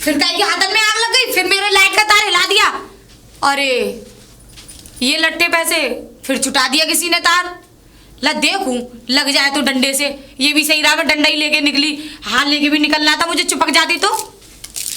फिर कहीं के हाथन में आग लग गई, फिर मेरे लाइट का तार हिला दिया। अरे ये लट्टे पैसे, फिर छुटा दिया किसी ने तार। ला देखूं लग जाए तो डंडे से। ये भी सही रहा, मैं डंडा ही लेके निकली, हाथ लेके भी निकलना था, मुझे चिपक जाती तो।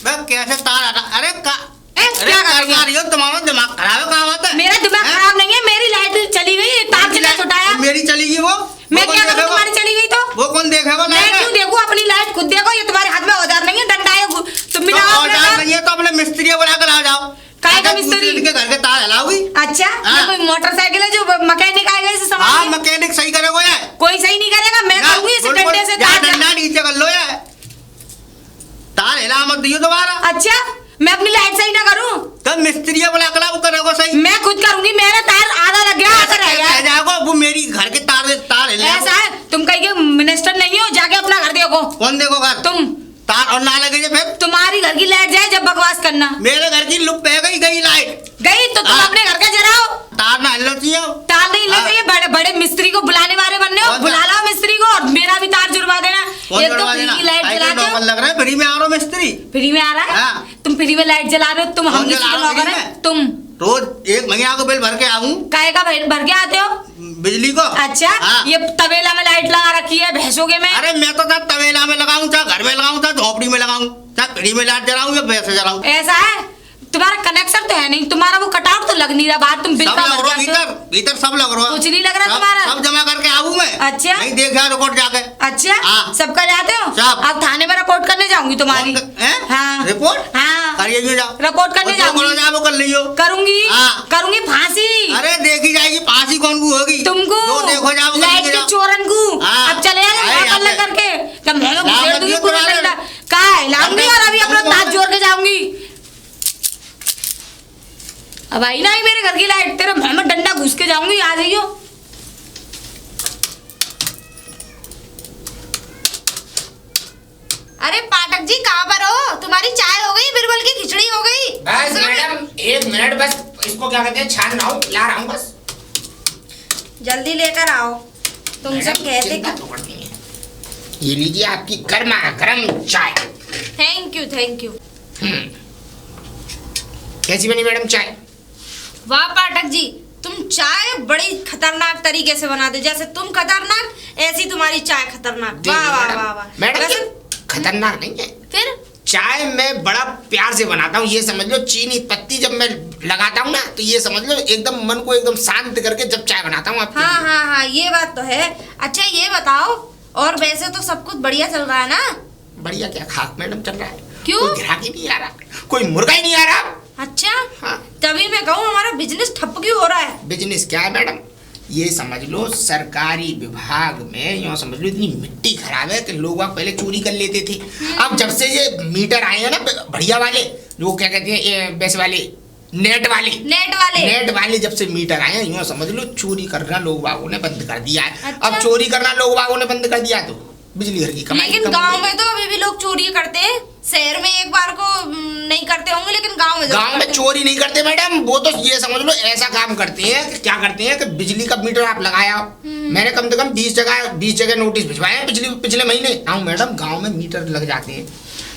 कैसे तार आता? अरे क्या कर रही हो? तुम्हारा दिमाग खराब है, कहाँ बात है? मेरा दिमाग खराब नहीं है, मेरी लाइट चली गई, तार कितना छुटाया। मेरी चली गई, वो मैं क्या करूं? तुम्हारी चली गई तो वो कौन देखेगा? मैं क्यों देखूं? अपनी लाइट खुद देखो, ये तुम्हारे हाथ में औजार नहीं है, डंडा है। तुम भी लाओ अपना तार। नहीं है तो अपने मिस्त्री बुला कर आ जाओ। काहे का मिस्त्री? के घर के तार हिलाओगी? अच्छा, ये कोई मोटरसाइकिल है जो मैकेनिक आएगा इसे समझ? हाँ, मैकेनिक सही करेगा यार। कोई सही नहीं करेगा, मैं करूंगी इसे डंडे से तार। डंडा नीचे कर लो यार, तार हिला मत दियो दोबारा। अच्छा, मैं अपनी लाइट सही ना करूं तो मिस्त्री बुला कर वो करेगा सही। मैं खुद करूंगी, मेरा तार आधा लग गया, आधा रह गया। जाओ, वो मेरी घर के तार हिला। ऐसा है, तुम कहीं के मिनिस्टर नहीं हो, जाके अपना घर देखो। कौन देखो घर? तुम। तार और ना लगे फिर तुम्हारी घर की लाइट जाए जब बकवास करना। मेरे घर की लुप है गई लाइट गई तो तुम अपने घर का जलाओ। तार ना हिलना चाहिए। तार नहीं हिलना चाहिए। बड़े बड़े मिस्त्री को बुलाने वाले बनने हो, बुला लाओ मिस्त्री को और मेरा भी तार जुड़वा देना। ये तो फ्री की लाइट जलाते हो। लग रहा है फ्री में आ रहा हो मिस्त्री। फ्री में आ रहा है? हाँ। तुम फ्री में लाइट जला रहे हो, तुम हम किसी के नौकर हैं? तुम रोज 1 महीना को बिल भर के आऊं। काहे का भर के आते हो? बिजली को। अच्छा, ये तबेला में लाइट लगा रखी है भैंसों के में? अरे मैं तो तबेला में लगाऊं, चाहे घर में लगाऊं, चाहे झोपड़ी में लगाऊं, चाहे फ्री में लाइट जलाऊं या भैंस जलाऊं। ऐसा है? तुम्हारा कनेक्शन तो है नहीं, तुम्हारा वो कटआउट तो लग नहीं रहा बाहर। तुम बिल का भर के आते हो। भीतर सब लग रहा है। कुछ नहीं लग रहा तुम्हारा? सब जमा करके आऊं मैं। अच्छा, नहीं देखा रिकॉर्ड जाके। अच्छा, सबका जाते हो? सब। अब थाने में रिपोर्ट करने जाऊंगी तुम्हारी। हाँ, रिपोर्ट? हाँ, करिए जाओ, रिपोर्ट करने जाऊंगी। वो कर लियो। करूंगी, करूंगी फांसी। अरे देखी जाएगी फांसी, कौन को होगी? तुमको। जो देखो जाओ, लाइट के चोरन को। अब चले जाओ करके, जब मैं घुसेड़ दूंगी पूरा डंडा। कहाँ हिलाऊंगी और अभी अपना हाथ जोड़ के जाऊंगी। अब आई ना मेरे घर की लाइट, तेरे मुंह में डंडा घुस के जाऊंगी, आ जाइयो। अरे पाठक जी कहाँ पर हो? तुम्हारी चाय हो गई, बिरबल की खिचड़ी हो गई। बस मैडम 1 मिनट, बस इसको क्या कहते हैं, छान रहा हूँ, ला रहा हूँ बस। जल्दी लेकर आओ। तुमसे कहते चिंता तो करनी है। ये लीजिए आपकी गर्मा गर्म चाय। Thank you, thank you. कैसी बनी मैडम चाय? वाह पाठक जी, तुम चाय बड़ी खतरनाक तरीके से बनाते। जैसे तुम खतरनाक, ऐसी तुम्हारी चाय खतरनाक। वाह वाह वाह वाह। मैडम वैसे खतरनाक नहीं है, फिर चाय मैं बड़ा प्यार से बनाता हूँ। ये समझ लो चीनी पत्ती जब मैं लगाता हूँ ना, तो ये समझ लो एकदम मन को एकदम शांत करके जब चाय बनाता हूँ आपके हाँ लिए। हाँ हाँ, ये बात तो है। अच्छा ये बताओ, और वैसे तो सब कुछ बढ़िया चल रहा है ना? बढ़िया क्या खाक मैडम चल रहा है। क्यों? कोई ग्राहक ही नहीं आ रहा, कोई मुर्गा ही नहीं आ रहा। अच्छा, हाँ। तभी मैं कहूँ हमारा बिजनेस ठप क्यों हो रहा है? बिजनेस क्या है मैडम, ये समझ लो सरकारी विभाग में यूँ समझ लो इतनी मिट्टी खराब है कि लोग वहाँ पहले चोरी कर लेते थे। अब जब से ये मीटर आए हैं ना बढ़िया वाले, जो क्या कहते हैं ये वैसे वाले नेट वाले जब से मीटर आए हैं, यूँ समझ लो चोरी करना लोग बागों ने बंद कर दिया है। अच्छा? अब चोरी करना लोग बागों ने बंद कर दिया तो बिजली घर की कमाई लेकिन कम गांव हो गई। में तो अभी भी लोग चोरी करते हैं। शहर में एक बार को नहीं करते होंगे, लेकिन गांव में गांव में चोरी नहीं करते मैडम, वो तो ये समझ लो ऐसा काम करते हैं कि क्या करते हैं कि बिजली का मीटर आप लगाया हो, मैंने कम से कम 20 जगह नोटिस भिजवाए हैं बिजली पिछले महीने। हाँ मैडम, गांव में मीटर लग जाते हैं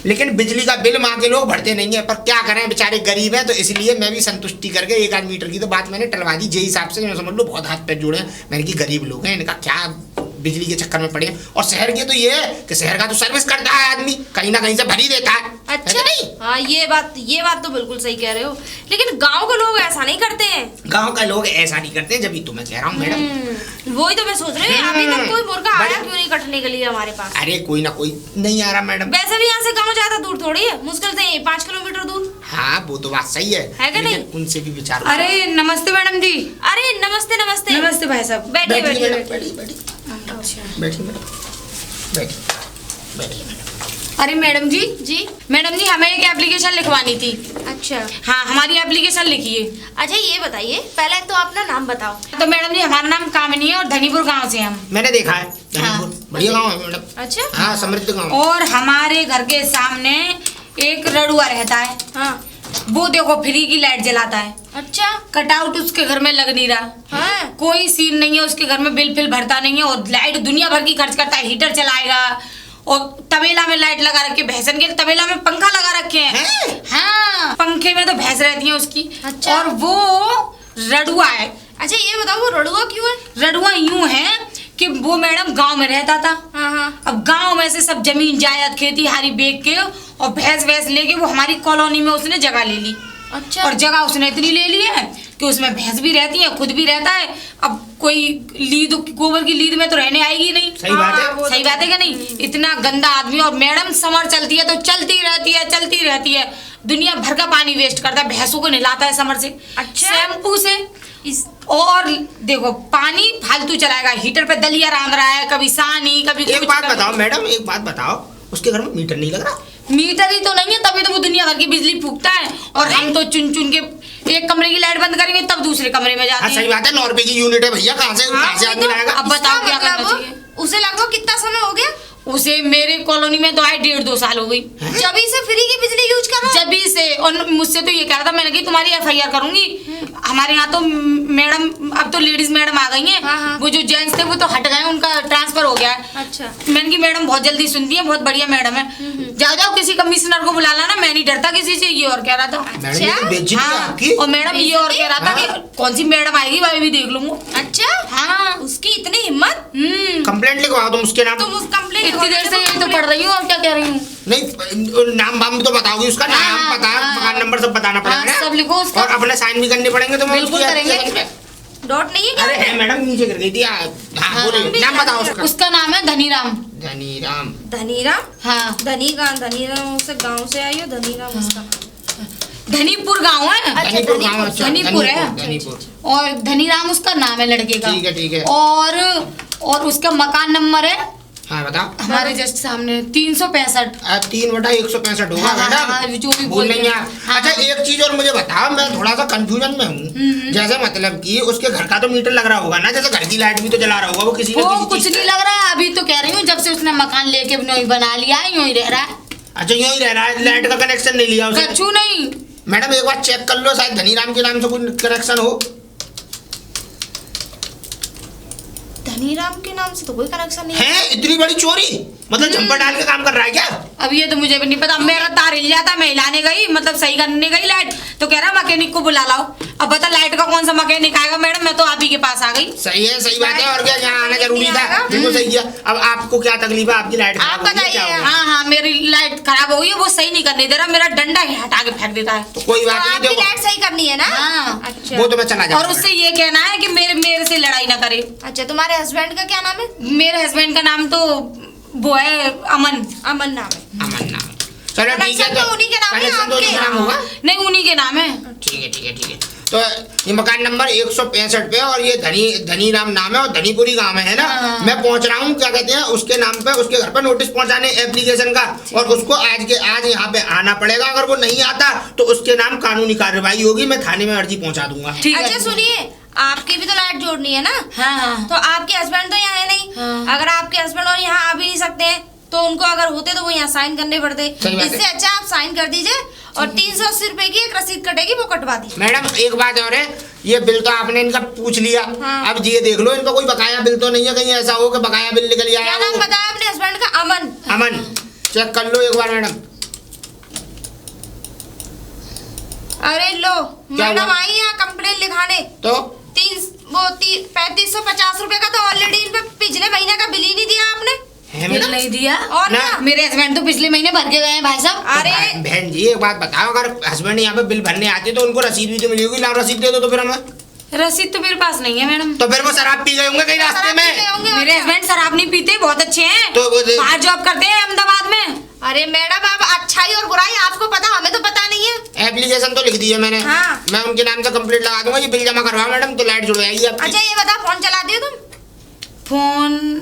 लेकिन बिजली का बिल माँ के लोग भरते नहीं है। पर क्या करें, बेचारे गरीब हैं, तो इसलिए मैं भी संतुष्टि करके 1 आध मीटर की तो बात मैंने टलवा दी। जे हिसाब से समझ लो बहुत हाथ पैर जोड़े हैं मैंने कि गरीब लोग हैं, इनका क्या बिजली के चक्कर में पड़े। और शहर के तो ये है कि शहर का तो सर्विस करता है आदमी, कहीं ना कहीं से भर ही देता है। अच्छा नहीं? हाँ ये बात तो बिल्कुल सही कह रहे हो, लेकिन गांव के लोग ऐसा नहीं करते हैं। गांव का लोग ऐसा नहीं करते, जब भी तुम्हें कह रहा हूँ मैडम। वही तो मैं सोच रही हूँ, अभी तक कोई मुर्गा आया क्यों नहीं कटने के लिए हमारे पास? अरे कोई ना कोई नहीं आ रहा मैडम। वैसे भी यहाँ से गाँव ज्यादा दूर थोड़ी है, मुश्किल से 5 किलोमीटर दूर हाँ वो तो बात सही है कि नहीं? उनसे भी विचार। अरे नमस्ते मैडम जी। अरे नमस्ते नमस्ते नमस्ते भाई साहब। बैठिए बैठिए बैठिए मैडम, बैठिए। अरे मैडम जी, मैडम जी हमें एक एप्लीकेशन लिखवानी थी। अच्छा हाँ, हमारी एप्लीकेशन लिखिए। अच्छा ये बताइए, पहले तो अपना नाम बताओ। तो मैडम जी हमारा नाम कामिनी है और धनीपुर गांव से हम। मैंने देखा है धनीपुर, बढ़िया गाँव है मैडम। अच्छा हाँ समृद्ध गाँव। और हमारे घर के सामने एक रड़ुआ रहता है। हाँ वो देखो फ्री की लाइट जलाता है। अच्छा कटआउट उसके घर में लग नहीं रहा। हाँ कोई सीन नहीं है उसके घर में, बिल फिल भरता नहीं है और लाइट दुनिया भर की खर्च करता है, हीटर चलाएगा और तबेला में लाइट लगा रखी है, भैंसन के तबेला में पंखा लगा रखे हैं। हैं? हाँ, पंखे में तो भैंस रहती है उसकी। अच्छा। और वो रडुआ है। अच्छा ये बताओ वो रड़ुआ क्यों है? रडुआ यूं है कि वो मैडम गांव में रहता था। हाँ हाँ। अब गांव में से सब जमीन जायदाद खेती हारी बेच के और भैंस वैस लेके वो हमारी कॉलोनी में उसने जगह ले ली। अच्छा। और जगह उसने इतनी ले ली है कि उसमें भैंस भी रहती है, खुद भी रहता है। अब कोई लीद, गोबर की लीद में तो रहने आएगी नहीं। सही बात है। हाँ, सही बात है क्या नहीं? इतना गंदा आदमी। और मैडम समर चलती है तो चलती रहती है, दुनिया भर का पानी वेस्ट करता है, भैंसों को नहलाता है समर से। अच्छा। शैम्पू से और देखो पानी फालतू चलाएगा, हीटर पे दलिया रांध रहा है, कभी सानी कभी एक कुछ, बात कभी- बताओ मैडम, एक बात बताओ, उसके घर में मीटर नहीं लग रहा? मीटर ही तो नहीं है, तभी तो वो दुनिया भर की बिजली फूकता है। और हम तो चुन चुन के एक कमरे की लाइट बंद करेंगे तब दूसरे कमरे में जाते हाँ सही हैं। बात है, 9 रुपए की यूनिट है भैया, कहाँ से आदमी लाएगा? अब बताओ क्या इसका करना मतलब चाहिए? उसे लगभग कितना समय हो गया? उसे मेरे कॉलोनी में तो आए 1.5-2 साल हो गई जब से फ्री की बिजली यूज कर रहा है? जब से। और मुझसे तो ये कह रहा था, मैंने कही तुम्हारी FIR करूंगी। हमारे यहाँ तो मैडम, अब तो लेडीज मैडम आ गई हैं। हाँ, हाँ। वो जो जेंट्स थे वो तो हट गए, उनका ट्रांसफर हो गया है। अच्छा। मैंने की मैडम बहुत जल्दी सुनती है, बहुत बढ़िया मैडम है। जाओ किसी कमिश्नर को बुला लाना, मैं नहीं डरता किसी से। ये और कह रहा था। मैडम ये तो बेइज्जती है हाँ, आपकी। और मैडम ये और कह रहा था हाँ। कि कौन सी मैडम आएगी मैं भी देख लूंगा। अच्छा। हाँ। उसकी इतनी हिम्मत? कंप्लेंट लिखवाओ तुम उसके नाम। तुम उस कंप्लेंट इतनी देर से यही तो पढ़ रही हूँ और क्या कह रही हूँ। नहीं, नाम वाम तो बताओगी उसका, नाम हाँ, पता, हाँ, मकान नंबर सब बताना हाँ, पड़ेगा। सब लिखो उसका। और अपने साइन भी करने पड़ेंगे तुम्हें बिल्कुल उसकी करेंगे। application पे। डॉट नहीं है क्या? अरे है मैडम, नीचे कर गई थी। हाँ बोलिए, नाम बताओ उसका। उसका नाम है धनीराम। धनीराम। धनीराम? हाँ, धनीराम से गांव से आई हो, धनीराम उसका। धनीपुर गांव है। धनीपुर गाँव, अच्छा, धनीपुर है। धनीपुर। और धनीराम उसका नाम है लड़के का। ठीक है। और उसका मकान नंबर है हाँ बताओ। हमारे जस्ट सामने 365। 3/165 होगा हाँ, मैडम। हाँ, जो भी भूल बोल नहीं रहे यार। हैं। हाँ, अच्छा हाँ। एक चीज और मुझे बताओ, मैं थोड़ा सा कंफ्यूजन में हूँ। जैसे मतलब कि उसके घर का तो मीटर लग रहा होगा ना, जैसे घर की लाइट भी तो जला रहा होगा वो किसी न वो किसी कुछ चीज नहीं से। लग रहा है। अभी तो कह रही हूँ जब से उसने मकान लेके यूं ही बना लिया है, यूं ही रह रहा है। अच्छा यूं ही रह रहा है, लाइट का कनेक्शन नहीं लिया उसने? कछु नहीं। मैडम एक बार चेक कर लो, शायद धनीराम के नाम से कोई कनेक्शन हो। धनीराम के नाम से तो कोई कनेक्शन नहीं है। है इतनी बड़ी चोरी, मतलब झंपर डाल के काम कर रहा है क्या? अब ये तो मुझे भी नहीं पता। मेरा तार हिल जाता, मैं हिलाने गई, मतलब सही करने गई लाइट, तो कह रहा मैकेनिक को बुला लाओ। अब बता लाइट का कौन सा मैकेनिक आएगा मैडम, मैं तो आप ही के पास आ गई। सही है, सही बात है। और क्या, यहाँ आना जरूरी था। आएगा। बिल्कुल सही किया। अब आपको क्या तकलीफ है? आपकी लाइट आप खराब हो गई है, क्या बताइए। हो गया? हाँ हाँ, मेरी लाइट खराब हो गई है, वो सही नहीं करने दे रहा, मेरा डंडा ही हटा के फेंक देता है। तो कोई तो बात नहीं, आपकी देखो लाइट सही करनी है ना? हाँ। अच्छा। वो तो मैं चला जाऊंगा। और उससे ये कहना है कि मेरे से लड़ाई ना करे। अच्छा तुम्हारे हस्बैंड का क्या नाम है? मेरे हस्बैंड का नाम तो वो है अमन। अमन नाम है। अमन नाम। चलो ठीक है, कनेक्शन तो उन्हीं के नाम है, कनेक्शन तो उन्हीं के आपके? नाम होगा। नहीं, उन्हीं के नाम है। ठीक है। तो ये मकान नंबर 165 पे, और ये धनीराम नाम है और धनीपुरी गांव में है ना। हाँ। मैं पहुंच रहा हूँ, क्या कहते हैं, उसके नाम पे, उसके घर पे नोटिस पहुंचाने एप्लीकेशन का। और उसको आज यहाँ पे आना पड़ेगा। अगर वो नहीं आता तो उसके नाम कानूनी कार्रवाई होगी, मैं थाने में अर्जी पहुंचा दूंगा। ठीक है। अच्छा सुनिए, आपकी भी तो लाइट जोड़नी है ना? हाँ हाँ। तो आपके हस्बैंड तो यहाँ है नहीं। हाँ। अगर आपके हस्बैंड और यहाँ आ भी नहीं सकते हैं तो उनको अगर होते तो वो यहाँ साइन करने पड़ते। सही बात है। इससे अच्छा आप साइन कर दीजिए और 380 रुपए की एक रसीद कटेगी, वो कटवा दीजिए। मैडम एक बात और है, ये बिल तो आपने इनका पूछ लिया। हाँ। अब ये देख लो, इनका कोई बकाया बिल तो नहीं है, कहीं ऐसा हो कि बकाया बिल निकल क्या आया नाम हो। बताया आपने हस्बैंड का? अमन। अमन, चेक कर लो एक बार मैडम। अरे लो क्या मैडम हुआ? आई यहाँ कंप्लेन लिखाने। तो 3550 रुपए का तो ऑलरेडी इन पे पिछले महीने का बिल ही नहीं दिया आपने। है बिल मैडम? नहीं दिया। और ना। क्या? मेरे हस्बैंड तो पिछले महीने भर के गए हैं भाई साहब। अरे बहन जी एक बात बताओ, अगर हस्बैंड यहाँ पे बिल भरने आते तो उनको रसीद भी तो मिली होगी। लाओ रसीद दे दो तो फिर हमें। रसीद तो मेरे पास नहीं है मैडम। तो फिर वो शराब पी गए होंगे कहीं रास्ते शराब पी गए में। होंगे और मेरे क्या? हस्बैंड शराब नहीं पीते, बहुत अच्छे हैं। तो वो बाहर जॉब करते हैं अहमदाबाद में। अरे मैडम आप अच्छाई और बुराई आपको पता, हमें तो पता नहीं है। एप्लीकेशन तो लिख दी है मैंने। हाँ। मैं उनके नाम से कंप्लीट लगा दूंगा, ये बिल जमा करवाओ मैडम, तो लाइट जुड़ जाएगी आपकी। अच्छा ये बता, फोन चलाती हो तुम? फोन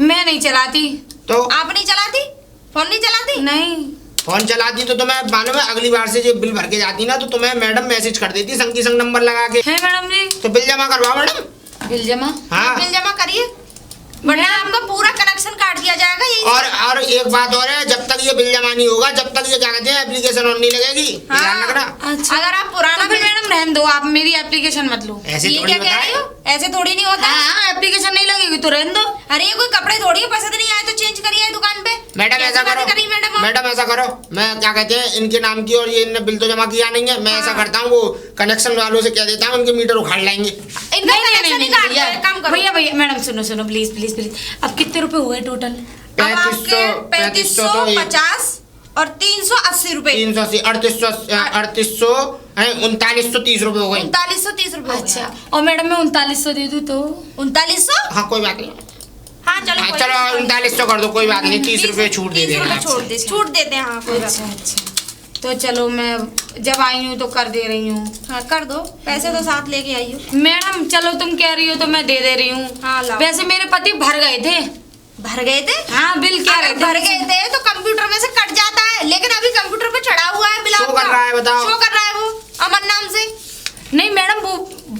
मैं नहीं चलाती। तो आप नहीं चलाती? फोन नहीं चलाती? नहीं। फोन चलाती तो तुम्हें मालूम है, अगली बार से जब बिल भर के जाती ना तो तुम्हें मैडम मैसेज कर देती संग की संग नंबर लगा के। है मैडम जी। तो बिल जमा करवाओ मैडम। बिल जमा। हाँ बिल जमा करिए। वरना आपका पूरा कनेक्शन काट दिया जाएगा यही। और एक बात और है, जब तक ये बिल जमा नहीं होगा, जब तक ये क्या कहते हैं एप्लीकेशन ऑन नहीं लगेगी, हाँ। ध्यान रखना। अच्छा, अगर आप पुराना तो फिर मैडम रहने दो, आप मेरी एप्लीकेशन मत लो। ऐसे ये थोड़ी क्या कह रही हो, ऐसे थोड़ी नहीं होता। हाँ, एप्लीकेशन नहीं लगेगी तो रहने दो। अरे ये कोई कपड़े थोड़ी है, पसंद नहीं आए तो चेंज करिए दुकान पे। मैडम कैसे ऐसा बातें करो, करी मैडम आप? मैडम ऐसा करो, मैं क्या कहते हैं इनके नाम की, और ये इनने बिल तो जमा किया नहीं है, मैं ऐसा करता हूँ वो कनेक्शन वालों से कह देता हूँ उनके मीटर उखाड़ लाएंगे। इनका कनेक्शन ही काट दो, एक काम करो। भैया भैया मैडम सुनो प्लीज प्लीज प्लीज। अब कितने रुपए हुए टोटल? अब आपके 3550 और 380 रुपए, 380 3800 3930 रुपए हो गए। 3930 रुपए। अच्छा, और मैडम मैं 3900 दे दूं तो? 3900। हाँ कोई बात नहीं, हाँ चलो हाँ कोई चलो बात नहीं। 3900 कर दो, कोई बात नहीं, 30 रुपए छूट दे 30 देना रुपए आपसे। छूट देते हैं। हाँ कोई बात अच्छा अच्छा, तो चलो मैं जब आई हूँ तो कर दे रही हूँ। नहीं। हाँ कर दो, पैसे तो साथ लेके आई हो। मैडम चलो तुम कह रही हो तो मैं दे दे रही हूँ। हाँ लाओ। वैसे मेरे पति भर गए थे। भर गए थे? हाँ, बिल क्या अगर रहे थे? भर गए थे तो कंप्यूटर में से कट जाता है, लेकिन अभी कंप्यूटर पे चढ़ा हुआ है बिल शो आपका। कर रहा है, बताओ। शो कर रहा है वो अमन नाम से। नहीं मैडम, वो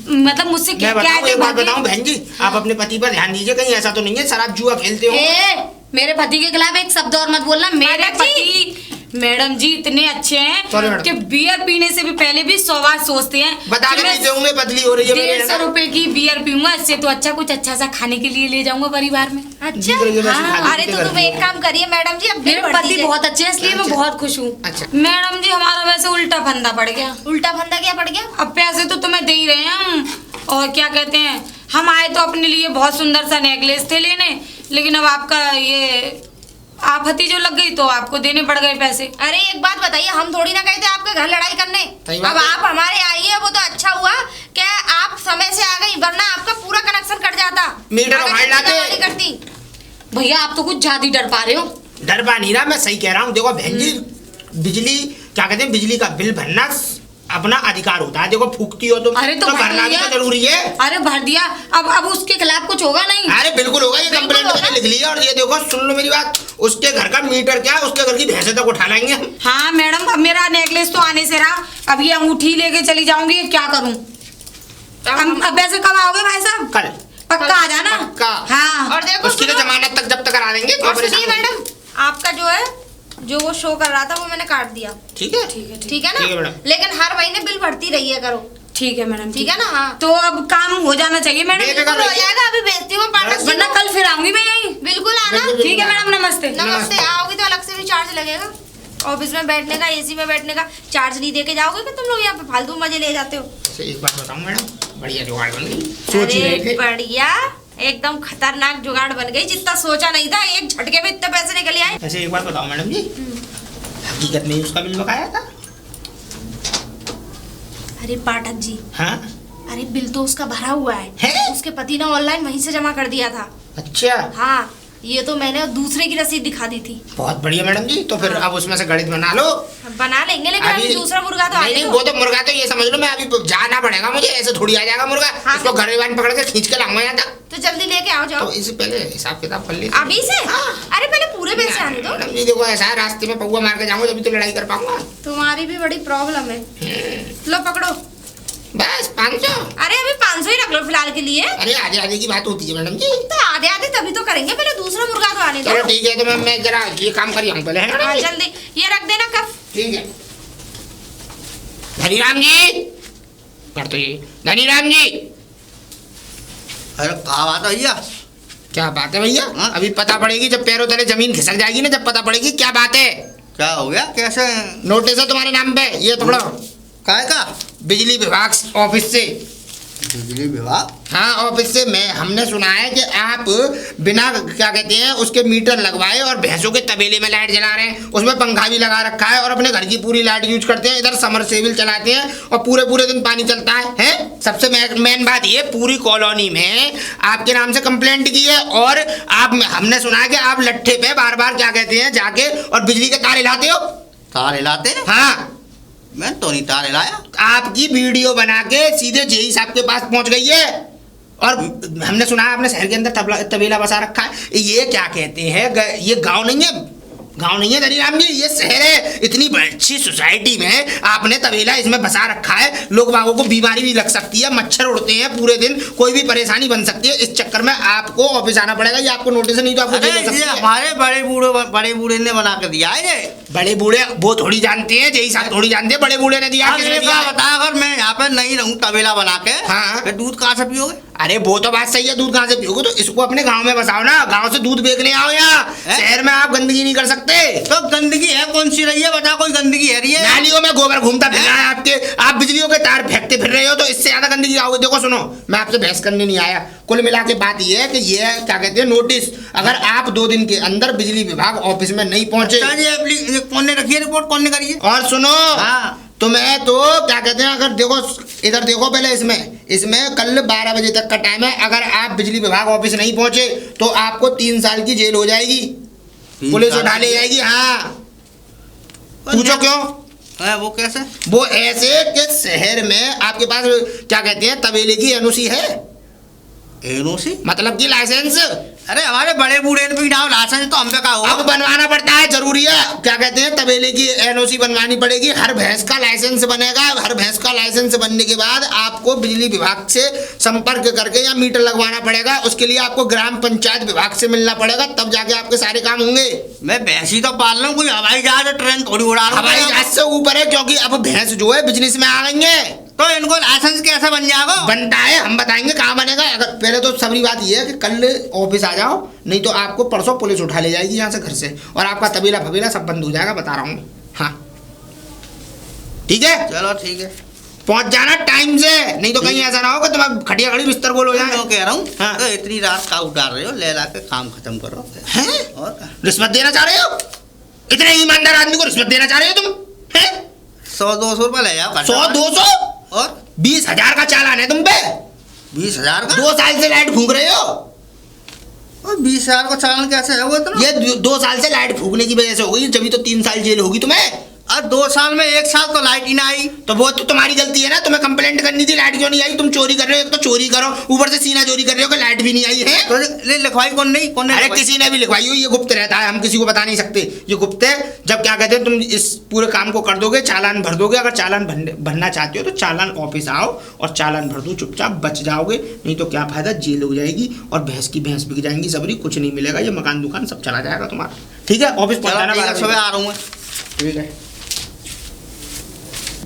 मतलब मुझसे मैं क्या बताऊँ, है एक बात बताऊँ बहन जी, आप अपने पति पर ध्यान दीजिए, कहीं ऐसा तो नहीं है शराब जुआ खेलते हो। ए, मेरे पति के खिलाफ एक शब्द और मत बोलना। मेरे मैडम जी। पति मैडम जी इतने अच्छे Sorry, हैं मैडम। कि बियर पीने से भी पहले भी 100 बार सोचते हैं बता कि के मैं पीते होंगे, बदली हो रही है मेरे 150 रुपए की बियर पीऊंगा, इससे तो अच्छा कुछ अच्छा सा खाने के लिए ले जाऊंगा परिवार में। अच्छा हाँ, अरे तो तुम एक काम करिए मैडम जी, अब बिल मेरे भर पति दीजिए। बहुत अच्छे हैं, इसलिए मैं अच्छा। बहुत खुश हूँ। अच्छा। मैडम जी हमारा वैसे उल्टा फंदा पड़ गया। उल्टा फंदा क्या पड़ गया? अब पैसे तो तुम्हें दे ही रहे हैं हम, और क्या कहते हैं, हम आए तो अपने लिए बहुत सुंदर सा नेकलेस थे लेने, लेकिन अब आपका ये आफती जो लग गई तो आपको देने पड़ गए पैसे। अरे एक बात बताइए, हम थोड़ी ना कहते आपके घर लड़ाई करने। सही बात अब है। आप हमारे आई है, वो तो अच्छा हुआ क्या आप समय से आ गई, वरना आपका पूरा कनेक्शन कट जाता। मीटर अगर उखाड़ इतनी लाते। दवा नहीं करती। भैया आप तो कुछ ज्यादा ही डर पा रहे हो। डर पा नहीं रहा, मैं सही कह रहा हूँ। देखो बहन जी, बिजली क्या कहते हैं, बिजली का बिल भरना अपना अधिकार होता है। देखो फूकती हो तुम, अरे तो भर भरना भी दिया। तो जरूरी है। अरे भर दिया, अब उसके खिलाफ कुछ होगा नहीं? अरे बिल्कुल होगा, ये बिल्कुल कंप्लेंट होगा। मैंने लिख लिया। और ये देखो सुन लो मेरी बात, उसके घर का मीटर क्या, उसके घर की भैंसे तक उठा लाएंगे हम। हाँ मैडम, अब मेरा नेकलेस तो आने से रहा, अब ये अंगूठी लेके चली जाऊंगी, क्या करूं? अब वैसे कब आओगे भाई साहब? कल पक्का आ जाना। पक्का। हाँ, और देखो उसकी तो सुनो, जमानत तक जब्त करा देंगे। कोई और परेशानी सुनिए नहीं। मैडम, आपका जो है जो वो शो कर रहा था वो मैंने काट दिया। ठीक है, ठीक है ठीक ठीक है ठीक है ना? मैडम। लेकिन हर महीने बिल भरती रहिए करो। ठीक है मैडम, ठीक है ना? हाँ तो अब काम हो जाना चाहिए मैडम, बेफिक्र बिल्कुल हो रहिए। जाएगा। अभी भेजती हूँ पाठक जी वरना को। कल फिर आऊंगी मैं यहीं। बिल्कुल आना। बिल्कुल। ठीक है मैडम, नमस्ते। नमस्ते। आओगी तो अलग से भी चार्ज लगेगा। ऑफिस में बैठने का, एसी में बैठने का चार्ज नहीं देके जाओगे कि तुम लोग यहाँ पे फालतू मजे ले जाते हो। अच्छा, एक बात बताऊं मैडम, बढ़िया जुगाड़ बन गई। सोच ही रहे अरे थे। बढ़िया, एकदम खतरनाक जुगाड़ बन गई। जितना सोचा नहीं था, एक झटके में इतने पैसे निकल आए। ऐसे एक बात बताओ मैडम जी, हकीकत में उसका बिल बकाया था? अरे पाठक जी, हाँ अरे बिल तो उसका भरा हुआ है। है? उसके पति ने ऑनलाइन वहीं से जमा कर दिया था। अच्छा, हाँ, ये तो मैंने दूसरे की रसीद दिखा दी थी। बहुत बढ़िया मैडम जी। तो फिर अब उसमें से गणित बना लो। बना लेंगे, लेकिन अभी दूसरा मुर्गा तो नहीं आने नहीं, दो। वो तो मुर्गा तो ये समझ लो, मैं अभी जाना पड़ेगा मुझे, ऐसे थोड़ी आ जाएगा मुर्गा। हाँ, उसको गरीबान पकड़ के खींच के लाऊंगा यहाँ तक। तो जल्दी लेके आओ, तो जाओ इससे पहले हिसाब किताब कर लीजिए। अभी से। हाँ। अरे पहले पूरे पैसे आने दो। मैडम जी देखो, ऐसा है रास्ते में पौवा मार के जाऊंगा तभी तो लड़ाई कर पाऊंगा। तुम्हारी भी बड़ी प्रॉब्लम है। लो पकड़ो। बस 500। अरे अभी 500 ही रख लो फिलहाल के लिए। अरे आधे आधे की बात होती है मैडम जी। तो आधे आधे तभी तो करेंगे, पहले दूसरा मुर्गा तो आने दो। चलो ठीक है, तो मैं जरा ये काम करिए हम पहले, है मैडम हाँ जी? जल्दी, ये रख देना कफ। ठीक है। धनीराम जी कर तो ये, धनीराम जी। अरे कहा बात है भैया? क्या बात है भैया? हाँ? अभी पता पड़ेगी जब पैरों तले जमीन खिसक जाएगी ना, जब पता पड़ेगी क्या बात है। क्या हो गया? कैसे? नोटिस है तुम्हारे नाम पे, ये पकड़ो। काय का? बिजली विभाग ऑफिस से। बिजली विभाग? हाँ ऑफिस से। हमने सुना है कि आप बिना क्या कहते हैं उसके मीटर लगवाए और भैंसों के तबेले में लाइट जला रहे हैं, उसमें पंखा भी लगा रखा है और अपने घर की पूरी लाइट यूज करते हैं, इधर समरसेबल चलाते हैं और पूरे पूरे दिन पानी चलता है? सबसे मेन बात ये, पूरी कॉलोनी में आपके नाम से कंप्लेंट की है और आप, हमने सुना है कि आप लट्ठे पे बार बार क्या कहते हैं जाके और बिजली के तार हिलाते हो। तार हिलाते? हाँ, मैं तो नहीं तार हिलाया। आपकी वीडियो बना के सीधे जेई साहब के पास पहुंच गई है और हमने सुना है आपने शहर के अंदर तबेला बसा रखा है। ये क्या कहते हैं, ये गांव नहीं है, गांव नहीं है धनीराम जी, ये शहर है। इतनी अच्छी सोसाइटी में आपने तबेला इसमें बसा रखा है, लोग बागों को बीमारी भी लग सकती है, मच्छर उड़ते हैं पूरे दिन, कोई भी परेशानी बन सकती है। इस चक्कर में आपको ऑफिस आना पड़ेगा, ये आपको नोटिस नहीं तो आपको जेल हो सकती ये है। हमारे बड़े बूढ़े ने बना के दिया है ये। बड़े बूढ़े वो थोड़ी जानते हैं, जय साहब थोड़ी जानते हैं बड़े बूढ़े ने दिया, अब किसने ये दिया बात है? बता, अगर मैं यहाँ पे नहीं रहूँ तबेला बना के, हाँ। फिर दूध कहाँ से पियोगे? अरे वो तो बात सही है, दूध कहाँ से पियोगे? तो इसको अपने गांव में बसाओ ना, गांव से दूध बेचने आओ यहाँ। है? शहर में आप गंदगी नहीं कर सकते। तो गंदगी है कौन सी रही है बता, कोई गंदगी है रही है? नालियों में गोबर घूमता फिर रहा है आपके, आप बिजलियों के तार फेंकते फिर रहे हो, तो इससे ज्यादा गंदगी आओगे। देखो सुनो, मैं आपसे बहस करने नहीं आया, कुल मिला के बात ये है कि ये क्या कहते हैं नोटिस, अगर आप 2 दिन के अंदर बिजली विभाग ऑफिस में नहीं पहुंचे। अच्छा जी, कौन ने रखी है रिपोर्ट, कौन ने करी है? और सुनो, हाँ। तो मैं तो क्या कहते हैं, अगर देखो इधर देखो पहले, इसमें कल 12 बजे तक का टाइम है। अगर आप बिजली विभाग ऑफिस नहीं पहुंचे तो आपको 3 साल की जेल हो जाएगी, पुलिस उठा ले जाएगी। हाँ, पूछो क्यों? है वो कैसे? वो ऐसे कि शहर में आपके पास क्या कहते हैं तबेले की एनओसी है, एनओसी मतलब कि लाइसेंस। अरे हमारे बड़े बूढ़े ने भी नाम लाइसेंस तो हम पे का अब होगा। बनवाना पड़ता है, जरूरी है। क्या कहते हैं तबेले की एनओसी बनवानी पड़ेगी, हर भैंस का लाइसेंस बनेगा। हर भैंस का लाइसेंस बनने के बाद आपको बिजली विभाग से संपर्क करके या मीटर लगवाना पड़ेगा। उसके लिए आपको ग्राम पंचायत विभाग से मिलना पड़ेगा, तब जाके आपके सारे काम होंगे। मैं भैंसी तो पाल रहा हूँ, कोई हवाई जहाज ट्रेन थोड़ी उड़ा रहा हूँ। हवाई जहाज से ऊपर है, क्योंकि अब भैंस जो है बिजनेस में आ गई है। तो इनको लाइसेंस कैसे बन जाएगा? बनता है, हम बताएंगे कहाँ बनेगा। अगर पहले तो सबरी बात यह है कि कल ऑफिस आ जाओ, नहीं तो आपको परसों पुलिस उठा ले जाएगी यहाँ से, घर से, और आपका तबेला फबेला सब बंद हो जाएगा, बता रहा हूँ। हाँ ठीक है, चलो ठीक है, पहुंच जाना टाइम से, नहीं तो कहीं ऐसा ना हो कि तुम्हें खटिया खड़ी बिस्तर गोल हो जाए। मैं कह रहा हूँ हाँ। तो इतनी रात का उतार रहे हो, ले ला के काम खत्म करो। हैं? और क्या? रिश्वत देना चाह रहे हो? इतने ईमानदार आदमी को रिश्वत देना चाह रहे हो तुम? हैं? 100-200 रुपये ले जाओ। 100-200 और 20,000 का चालान है तुम पे। 20,000 का? 2 साल से लाइट फूंक रहे हो। और 20,000 का चालान कैसे है वो इतना? ये 2 साल से लाइट फूकने की वजह से हो गई, जब तो 3 साल जेल होगी तुम्हें। और 2 साल में 1 साल तो लाइट ही ना आई। तो वो तो तुम्हारी गलती है ना, तुम्हें कंप्लेंट करनी थी, लाइट क्यों नहीं आई? तुम चोरी कर रहे हो, एक तो चोरी करो, ऊपर से सीना चोरी कर रहे हो कि लाइट भी नहीं आई है। तो लिखवाई कौन नहीं? कौन ने अरे लिखवाई? किसी ने भी लिखवाई हो, ये गुप्त रहता है, हम किसी को बता नहीं सकते, ये गुप्त है। जब क्या कहते हैं तुम इस पूरे काम को कर दोगे, चालान भर दोगे। अगर चालान भरना चाहते हो तो चालान ऑफिस आओ और चालान भर दो, चुपचाप बच जाओगे। नहीं तो क्या फायदा, जेल हो जाएगी और भैंस की भैंस बिक जाएंगी, सबरी कुछ नहीं मिलेगा, ये मकान दुकान सब चला जाएगा तुम्हारा। ठीक है, ऑफिस पहुंचाना। चलो, ठीक है, सुबह आ रहा हूँ मैं। ठीक है।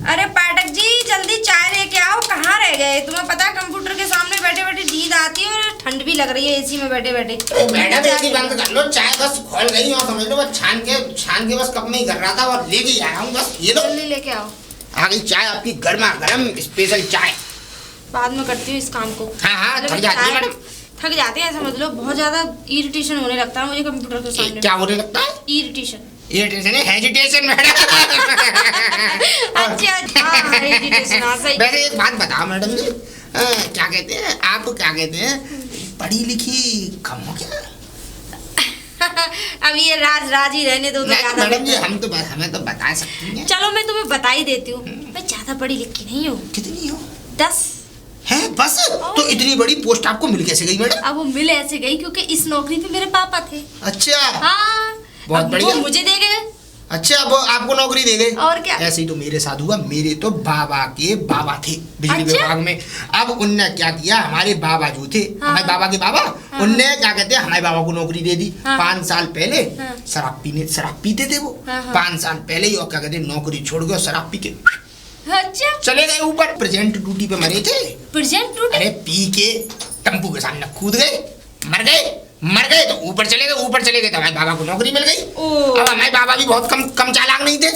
अरे पाठक जी जल्दी चाय लेके आओ, कहाँ रह गए? तुम्हें पता है कंप्यूटर के सामने बैठे बैठे नींद आती है और ठंड भी लग रही है एसी में बैठे बैठे। मैडम एसी बंद कर लो, चाय बस खोल गई और समझ लो बस छान के बस कप में ही कर रहा था और लेके ही आया हूँ, बस ये लो जल्दी लेके आओ, आ गई चाय आपकी गर्मा गर्म स्पेशल चाय। बाद में करती हूँ इस काम को। हाँ, थक जाती है मैडम। थक जाते हैं, समझ लो बहुत ज्यादा इरिटेशन होने लगता है मुझे कंप्यूटर के सामने। क्या होने लगता है? इरिटेशन। इरिटेशन है, हेजिटेशन मैडम। अच्छा हाँ, irritation, हाँ, सही। वैसे एक बात बताओ मैडम जी, क्या कहते हैं आप, क्या कहते हैं पढ़ी लिखी कम हो क्या? अब ये राज ही रहने दो तो नहीं, ज्यादा मैडम जी बेहतर है। हमें तो बता सकती हैं। चलो मैं तुम्हें बता ही देती हूँ, मैं ज्यादा पढ़ी लिखी नहीं हूँ। कितनी हो? 10। है बस? तो इतनी बड़ी पोस्ट आपको मिल कैसे गई मैडम? अब वो मिल ऐसे गई क्योंकि इस नौकरी पे मेरे पापा थे। अच्छा, हाँ, बहुत अब बढ़िया। वो मुझे दे गए। अच्छा, वो आपको नौकरी दे गए? और क्या। ऐसे ही तो मेरे साथ हुआ, मेरे तो बाबा के बाबा थे बिजली अच्छा? विभाग में। अब उनने क्या किया, हमारे बाबा जो थे, हाँ। हमारे बाबा के बाबा, हाँ। उनने क्या कहते हैं हमारे बाबा को नौकरी दे दी। हाँ। 5 साल पहले हाँ। शराब पीते थे वो। हाँ, हाँ। 5 साल पहले ही, और क्या कहते हैं नौकरी छोड़ के और शराब पी के अच्छा, चले गए ऊपर, प्रेजेंट ड्यूटी पे मरे थे। Present duty. अरे पी के टम्पू के सामने कूद गए, मर गए तो ऊपर चले गए तो हमारे बाबा को नौकरी मिल गई। ओह। अब हमारे बाबा भी बहुत कम चालाक नहीं थे।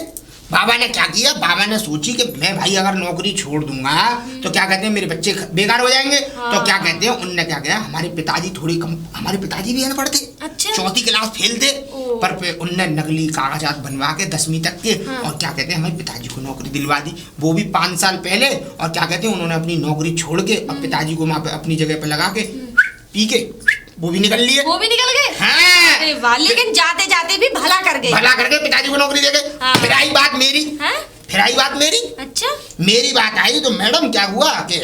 बाबा ने क्या किया, बाबा ने सोची कि मैं भाई अगर नौकरी छोड़ दूंगा तो क्या कहते हैं मेरे बच्चे बेकार हो जाएंगे। हाँ। तो क्या कहते हैं उनने क्या किया, हमारे पिताजी भी अनपढ़ थे। अच्छा। 4th क्लास फेल थे, ओह। पर उनने नकली कागजात बनवा के 10वीं तक के, हाँ। और क्या कहते हैं हमारे पिताजी को नौकरी दिलवा दी, वो भी 5 साल पहले। और क्या कहते हैं उन्होंने अपनी नौकरी छोड़ के और पिताजी को वहाँ पे अपनी जगह पे लगा के पी के वो भी निकल लिए। वो भी निकल गए। हाँ। अरे वाह, लेकिन जाते जाते भी भला कर गए। भला करके पिताजी को नौकरी दे गए। हाँ। फिर आई बात मेरी। हैं? अच्छा। मेरी बात आई तो मैडम क्या हुआ कि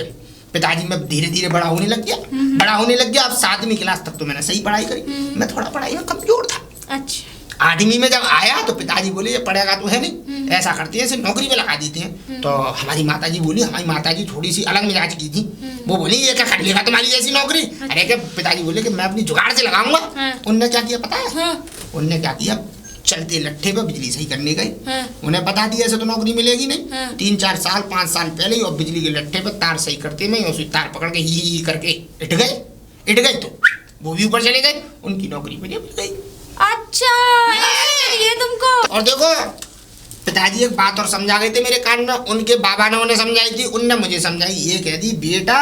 पिताजी में धीरे धीरे बड़ा होने लग गया। अब 7वीं क्लास तक तो मैंने सही पढ़ाई करी, मैं थोड़ा पढ़ाई में कमजोर था। अच्छा। आठवीं में जब आया तो पिताजी बोले ये पढ़ेगा तो है नहीं, ऐसा करते हैं इसे नौकरी में लगा देते हैं। तो हमारी माताजी बोली, हमारी माताजी थोड़ी सी अलग मिजाज की थी, वो बोली ये क्या कर लेगा तुम्हारी जैसी नौकरी। अरे क्या पिताजी बोले कि मैं अपनी जुगाड़ से लगाऊंगा। उनने क्या किया पता है, उनने क्या किया, चलते लट्ठे पे बिजली सही करने गए। उन्हें बता दिया ऐसे तो नौकरी मिलेगी नहीं। 3-4 साल 5 साल पहले ही और बिजली के लट्ठे पे तार सही करते में उसी तार पकड़ के ही करके इट गए तो वो भी ऊपर चले गए, उनकी नौकरी मिल गई। अच्छा ये तुमको। और देखो पिताजी एक बात और समझा गए थे मेरे कान में, उनके बाबा ने उन्हें समझाई थी, उनने मुझे समझाई, ये कह दी बेटा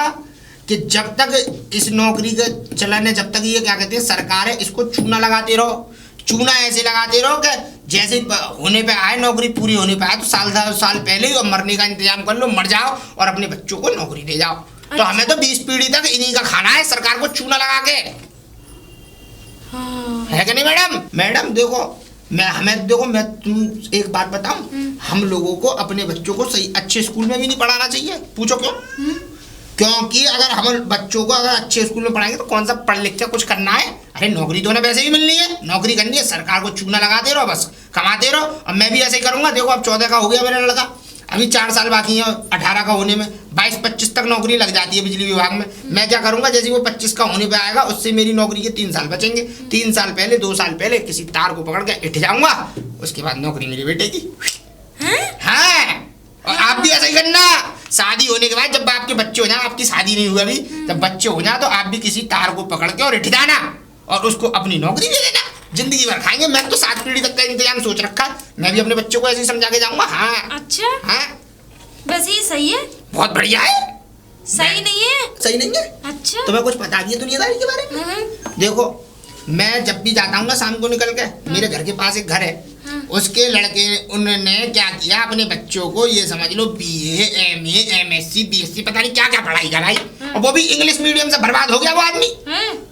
कि जब तक इस नौकरी का चलन है, जब तक ये क्या कहते हैं सरकार है, इसको चूना लगाते रहो। चूना ऐसे लगाते रहो कि जैसे होने पे आए, नौकरी पूरी होने पे आए तो साल पहले ही और मरने का इंतजाम कर लो, मर जाओ और अपने बच्चों को नौकरी दे जाओ। तो हमें तो 20 पीढ़ी तक इन्हीं का खाना है, सरकार को चूना लगा के। है कि नहीं मैडम? मैडम देखो मैं तुम एक बात बताऊं, हम लोगों को अपने बच्चों को सही अच्छे स्कूल में भी नहीं पढ़ाना चाहिए। पूछो क्यों? क्योंकि अगर हम बच्चों को अगर अच्छे स्कूल में पढ़ाएंगे तो कौन सा पढ़ लिख के कुछ करना है? अरे नौकरी तो उन्हें वैसे ही मिलनी है, नौकरी करनी है, सरकार को चूना लगाते रहो, बस कमाते रहो। और मैं भी ऐसे ही करूंगा। देखो अब 14 का हो गया मेरा लड़का, अभी 4 साल बाकी है 18 का होने में, 22-25 तक नौकरी लग जाती है बिजली विभाग में। मैं क्या करूंगा, जैसे वो 25 का होने पे आएगा उससे मेरी नौकरी के 3 साल बचेंगे। 3 साल पहले 2 साल पहले किसी तार को पकड़ के इठ जाऊंगा, उसके बाद नौकरी मेरे बेटे की। हाँ, और आप भी ऐसा ही करना। शादी होने के बाद जब आपके बच्चे हो जाए, आपकी शादी नहीं हुई अभी, जब बच्चे हो जाए तो आप भी किसी तार को पकड़ के और इठ जाना और उसको अपनी नौकरी दे देना, जिंदगी भर खाएंगे। मैं तो 7 पीढ़ी तक का इंतजाम सोच रखा, मैं भी अपने बच्चों को ऐसे ही समझा के जाऊंगा। हाँ अच्छा हाँ, वैसे ये सही है? बहुत बढ़िया है। सही नहीं है? सही नहीं है? अच्छा तुम्हें कुछ पता नहीं है दुनियादारी के बारे में? देखो मैं जब भी जाता हूँ ना शाम को निकल के, मेरे घर के पास एक घर है, उसके लड़के उन्होंने क्या किया, अपने बच्चों को ये समझ लो BA MA MSc BSc पता नहीं क्या क्या पढ़ाई कराई, और वो भी इंग्लिश मीडियम से बर्बाद हो गया वो आदमी।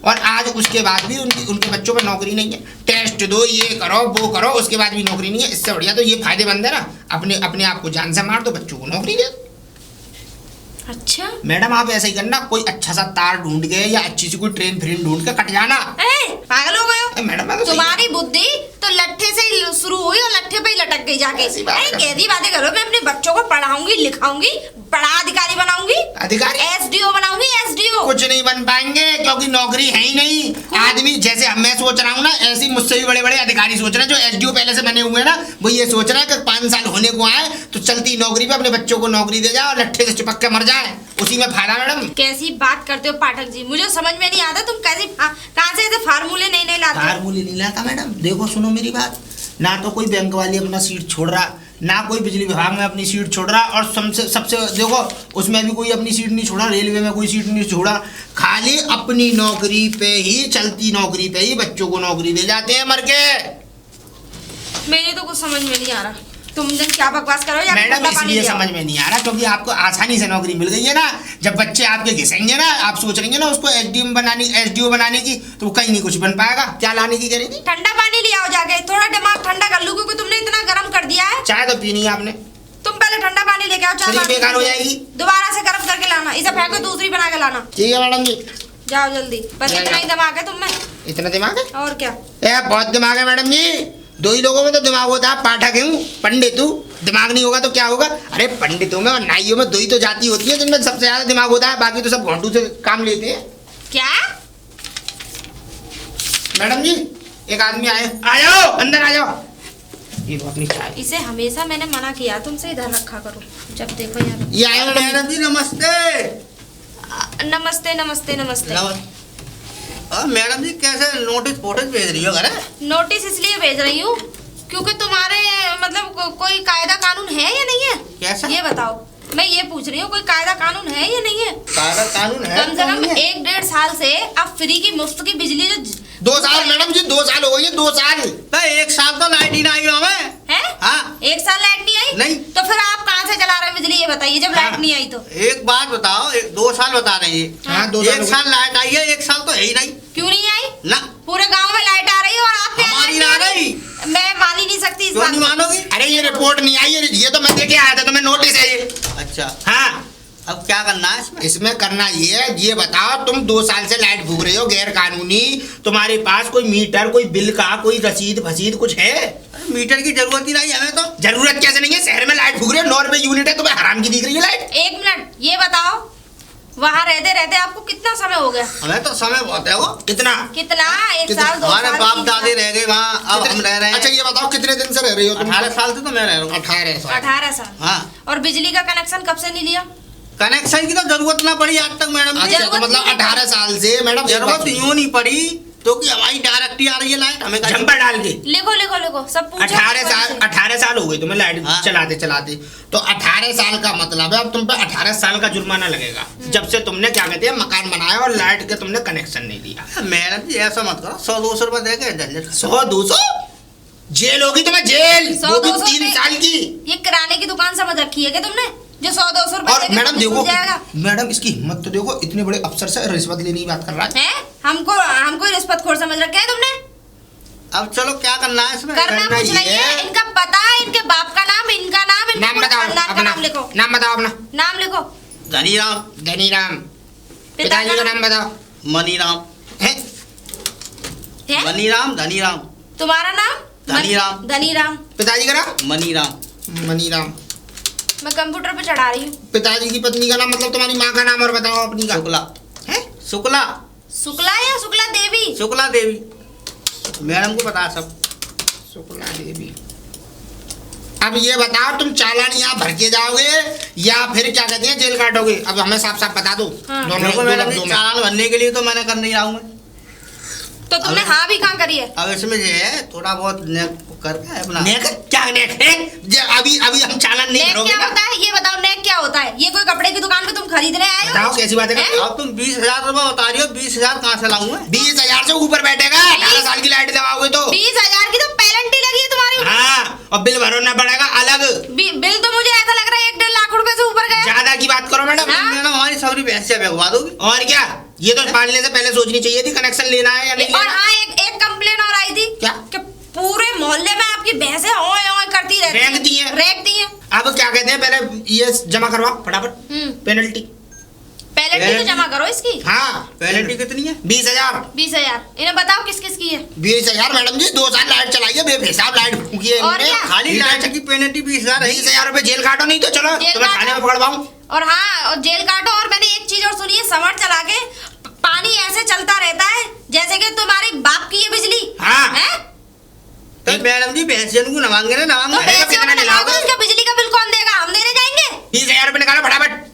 और आज उसके बाद भी उनके बच्चों पर नौकरी नहीं है। टेस्ट दो, ये करो वो करो, उसके बाद भी नौकरी नहीं है। इससे बढ़िया तो ये फायदेमंद है ना, अपने आप को जान से मार दो, बच्चों को नौकरी दे दो। अच्छा मैडम आप ऐसा ही करना, कोई अच्छा सा तार ढूंढ के या अच्छी सी कोई ट्रेन फ्रेन ढूंढ के कट जाना। पागल हो गए हो? मैडम मैं तो तुम्हारी बुद्धि तो लट्ठे से ही शुरू हुई और लट्ठे पे ही लटक गई जाके। कैसी बातें करो, मैं अपने बच्चों को पढ़ाऊंगी लिखाऊंगी, बड़ा अधिकारी बनाऊंगी, अधिकारी SDO बनाऊंगी SDO। कुछ नहीं बन पाएंगे क्योंकि नौकरी है ही नहीं। आदमी जैसे मैं सोच रहा हूँ ना, ऐसे ही मुझसे भी बड़े बड़े अधिकारी सोच रहे हैं, जो SDO पहले से बने हुए हैं ना, वो ये सोच रहे हैं कि 5 साल होने को आए तो चलती नौकरी पे अपने बच्चों को नौकरी दे जाए और लट्ठे से चिपक के मर जाए, उसी में फायदा। मैडम कैसी बात करते हो पाठक जी, मुझे समझ में नहीं आता तुम कैसे कहाँ से ऐसे फार्मूले नए लाते हो? फार्मूले नहीं लाता मैडम। देखो सुनो मेरी बात, ना तो कोई बैंक वाली अपना सीट छोड़ रहा, ना कोई बिजली विभाग में अपनी सीट छोड़ रहा, और सबसे देखो उसमें भी कोई अपनी सीट नहीं छोड़ा, रेलवे में कोई सीट नहीं छोड़ा, खाली अपनी नौकरी पे ही, चलती नौकरी पे ही बच्चों को नौकरी दे जाते हैं मर के। मेरे तो कुछ समझ में नहीं आ रहा, तुम जन क्या बकवास करो या मैडम इसलिए समझ में नहीं आ रहा क्योंकि आपको आसानी से नौकरी मिल गई है ना। जब बच्चे आपके घिसेंगे ना, आप सोच रहे ना उसको SDO बनाने की, तो कहीं नहीं कुछ बन पाएगा। क्या लाने की करेगी? ठंडा पानी ले आओ जाके, थोड़ा दिमाग ठंडा कर लूं, क्योंकि तुमने इतना गर्म कर दिया है। चाय तो पीनी है आपने, तुम पहले ठंडा पानी लेके आओ, शरीर बेकार हो जाएगी। दोबारा से गर्म करके लाना, इसे फेंको दूसरी बना के लाना। ठीक है मैडम जी, जाओ जल्दी। बस इतना ही दिमाग है तुम में? इतना दिमाग है? और क्या? बहुत दिमाग है मैडम जी, 2 ही लोगों में तो दिमाग होता है, पाठक हूँ पंडित हूँ, दिमाग नहीं होगा तो क्या होगा? अरे पंडितों में और नाइयों में 2 ही तो जाति होती है जिनमें सबसे ज्यादा दिमाग होता है, बाकी तो सब घोंटू से काम लेते हैं। क्या? मैडम जी एक आदमी आए, आ जाओ अंदर आ जाओ, ये लो अपनी चाय। इसे हमेशा मैंने मना किया तुमसे इधर रखा करो, जब देखो यहाँ। ये आए मैडम जी नमस्ते। नमस्ते नमस्ते नमस्ते। मैडम जी कैसे नोटिस फोटिस भेज रही हो घर? नोटिस इसलिए भेज रही हूँ क्योंकि तुम्हारे मतलब कोई कायदा कानून है या नहीं है? कैसा? ये बताओ, मैं ये पूछ रही हूँ, कोई कायदा कानून है या नहीं है? कायदा कानून है? कम से कम 1-1.5 साल से अब फ्री की मुफ्त की बिजली जो 2 साल मैडम जी, 2 साल हो गए, 2 साल। 1 साल तो लाइट ही नहीं आई हमें। है? हाँ। 1 साल लाइट नहीं आई? नहीं। तो फिर आप कहाँ से चला रहे हैं बिजली, ये बताइए, जब लाइट नहीं आई तो? एक बात बताओ, 2 साल बता रही है। हाँ, 2 साल 1 साल लाइट आई है, 1 साल तो है ही नहीं। क्यों नहीं आई? ना पूरे गांव में लाइट आ रही है और आप हमारी ना गई। मैं मान ही नहीं सकती इस क्यों बात नहीं को। मानोगी? अरे ये रिपोर्ट नहीं आई है, ये तो मैं देके आया था, तो मैं नोटिस है ये। अच्छा हाँ अब क्या करना है इसमें? इसमें करना ये है, ये बताओ तुम 2 साल से लाइट फूक रहे हो गैर कानूनी, तुम्हारे पास कोई मीटर, कोई बिल का कोई रसीद फसीद कुछ है? अरे मीटर की जरूरत ही नहीं हमें तो। जरूरत कैसे नहीं है? शहर में लाइट फूक रहे हो, 9 रुपए यूनिट है, तुम्हें हराम की दिख रही है लाइट? 1 मिनट, ये बताओ वहाँ रहते रहते आपको कितना समय हो गया? हमें तो समय बहुत है वो। कितना? कितना? 1 कितना? साल 2 हमारे साल बाप 3 दादे साल? रह गए वहाँ, अब हम रह रहे हैं। अच्छा ये बताओ कितने दिन से रह रही हो तुम? 18 साल से तो मैं रह रहा हूँ। 18 साल। 18 साल। हाँ, और बिजली का कनेक्शन कब से नहीं लिया? कनेक्शन की तो जरूरत ना पड़ी आज तक मैडम जी। अच्छा तो मतलब 18 साल से मैडम जरूरत यूँ नहीं पड़ी तो कि हमारी डायरेक्ट ही आ रही है लाइट, हमें का झंपर डाल के लिखो लिखो लिखो, सब पूछो। 18 साल हो गए तुम्हें लाइट हाँ। चलाते चलाते, तो 18 साल का मतलब है अब तुम पे 18 साल का जुर्माना लगेगा जब से तुमने क्या कहते हैं मकान बनाया और लाइट का तुमने कनेक्शन नहीं लिया। मैडम जी ऐसा मत करो, 100-200 रुपए दे के झंझट। 100-200 जेल होगी तुम्हें, जेल, 100 वो भी 200 3 साल की। ये किराने की दुकान समझ रखी है क्या तुमने, जो 100-200 रुपए और देके मैडम सब देखो, खुल जाएगा? मैडम इसकी हिम्मत तो देखो, इतने बड़े अफसर से रिश्वत लेने की बात कर रहा है। हैं? हमको रिश्वतखोर समझ रखा है तुमने? अब चलो क्या करना है इसमें? करना करना कुछ ये नहीं है, है। इनका पता है, इनके बाप का नाम, इनका नाम, इनका नाम पूरा बताओ खानदान का अपना, नाम लिखो। नाम बताओ अपना। नाम लिखो। धनीराम, धनीराम। पिताजी का नाम बताओ। मनीराम, हैं? हैं? मनीराम, धनीराम, तुम्हारा नाम? धनीराम। धनीराम। पिताजी का नाम? मनीराम। मनीराम। मैं कंप्यूटर पे चढ़ा रही हूँ। पिताजी की पत्नी का नाम मतलब तुम्हारी माँ का नाम और बताओ अपनी का। शुक्ला, हैं? शुक्ला, शुक्ला या शुक्ला देवी? शुक्ला देवी, मैडम को बता सब। शुक्ला देवी। अब ये बताओ तुम चालान यहाँ भर के जाओगे या फिर क्या कहते हैं जेल काटोगे? अब हमें साफ साफ बता दो। हाँ। दोनों देखो दो मैडम लफ्जों जी, में। चालान भरने के लिए तो मैंने कर नहीं रहा हूँ मैं। तो तुमने अब- हाँ भी कहाँ करी है? अब इसमें जो है थोड़ा बहुत करके अपना नेक क्या नेक है? जे अभी अभी हम चालान नहीं नेक भरोगे क्या ना? होता है ये बताओ, नेक क्या होता है? ये कोई कपड़े की दुकान पे तुम खरीदने आए हो? बताओ कैसी बात है? हैं? अब तुम 20,000 रुपए बता रही हो, 20,000 कहाँ से लाऊं मैं? 20,000 से ऊपर बैठेगा 18 साल की लाइट लगाओगे तो। 20,000 की तो पेनल्टी लगी है तुम्हारी। हाँ, और बिल भरना पड़ेगा अलग। बिल तो मुझे ऐसा लग रहा है 1-1.5 लाख रुपए से ऊपर गया। ज्यादा की बात करो मैडम। हाँ। मैडम हमारी सबरी भैंसिया भगवा दोगी। और क्या, ये तो पालने से पहले सोचनी चाहिए थी कनेक्शन लेना है या नहीं और लेना। हाँ, एक कंप्लेन और आई थी। क्या? कि पूरे मोहल्ले में आपकी भैंसें ओए ओए करती रहती हैं। रेंगती हैं। रेंगती हैं। अब क्या कहते हैं, पहले ये जमा करवाओ फटाफट पेनल्टी। पेनल्टी तो जमा करो इसकी। हाँ, पेनल्टी कितनी है? 20,000। 20,000। इन्हें बताओ किस किस की है? 20,000 मैडम जी, 2 साल लाइट चलाई है, बेहिसाब लाइट फूकी है और इन्होंने। क्या? खाली मीटर लाइट की पेनल्टी 20,000 है। 20,000 रुपए जेल काटो, नहीं तो चलो जेल तुम्हें काटो। थाने में पकड़वाऊं। और हाँ, और जेल काटो। और मैंने एक चीज और सुनी है, समर चला के पानी ऐसे चलता रहता है जैसे कि तुम्हारे बाप की ये बिजली। हाँ। हैं? तो मैडम जी भैंसियन को नवांगे ना तो नवांगे। अरे, पैसे कितना में निकालोगे? लगाओगे, उसका बिजली का बिल कौन देगा? हम देने जाएंगे? 20,000 रुपए निकालो फटाफट।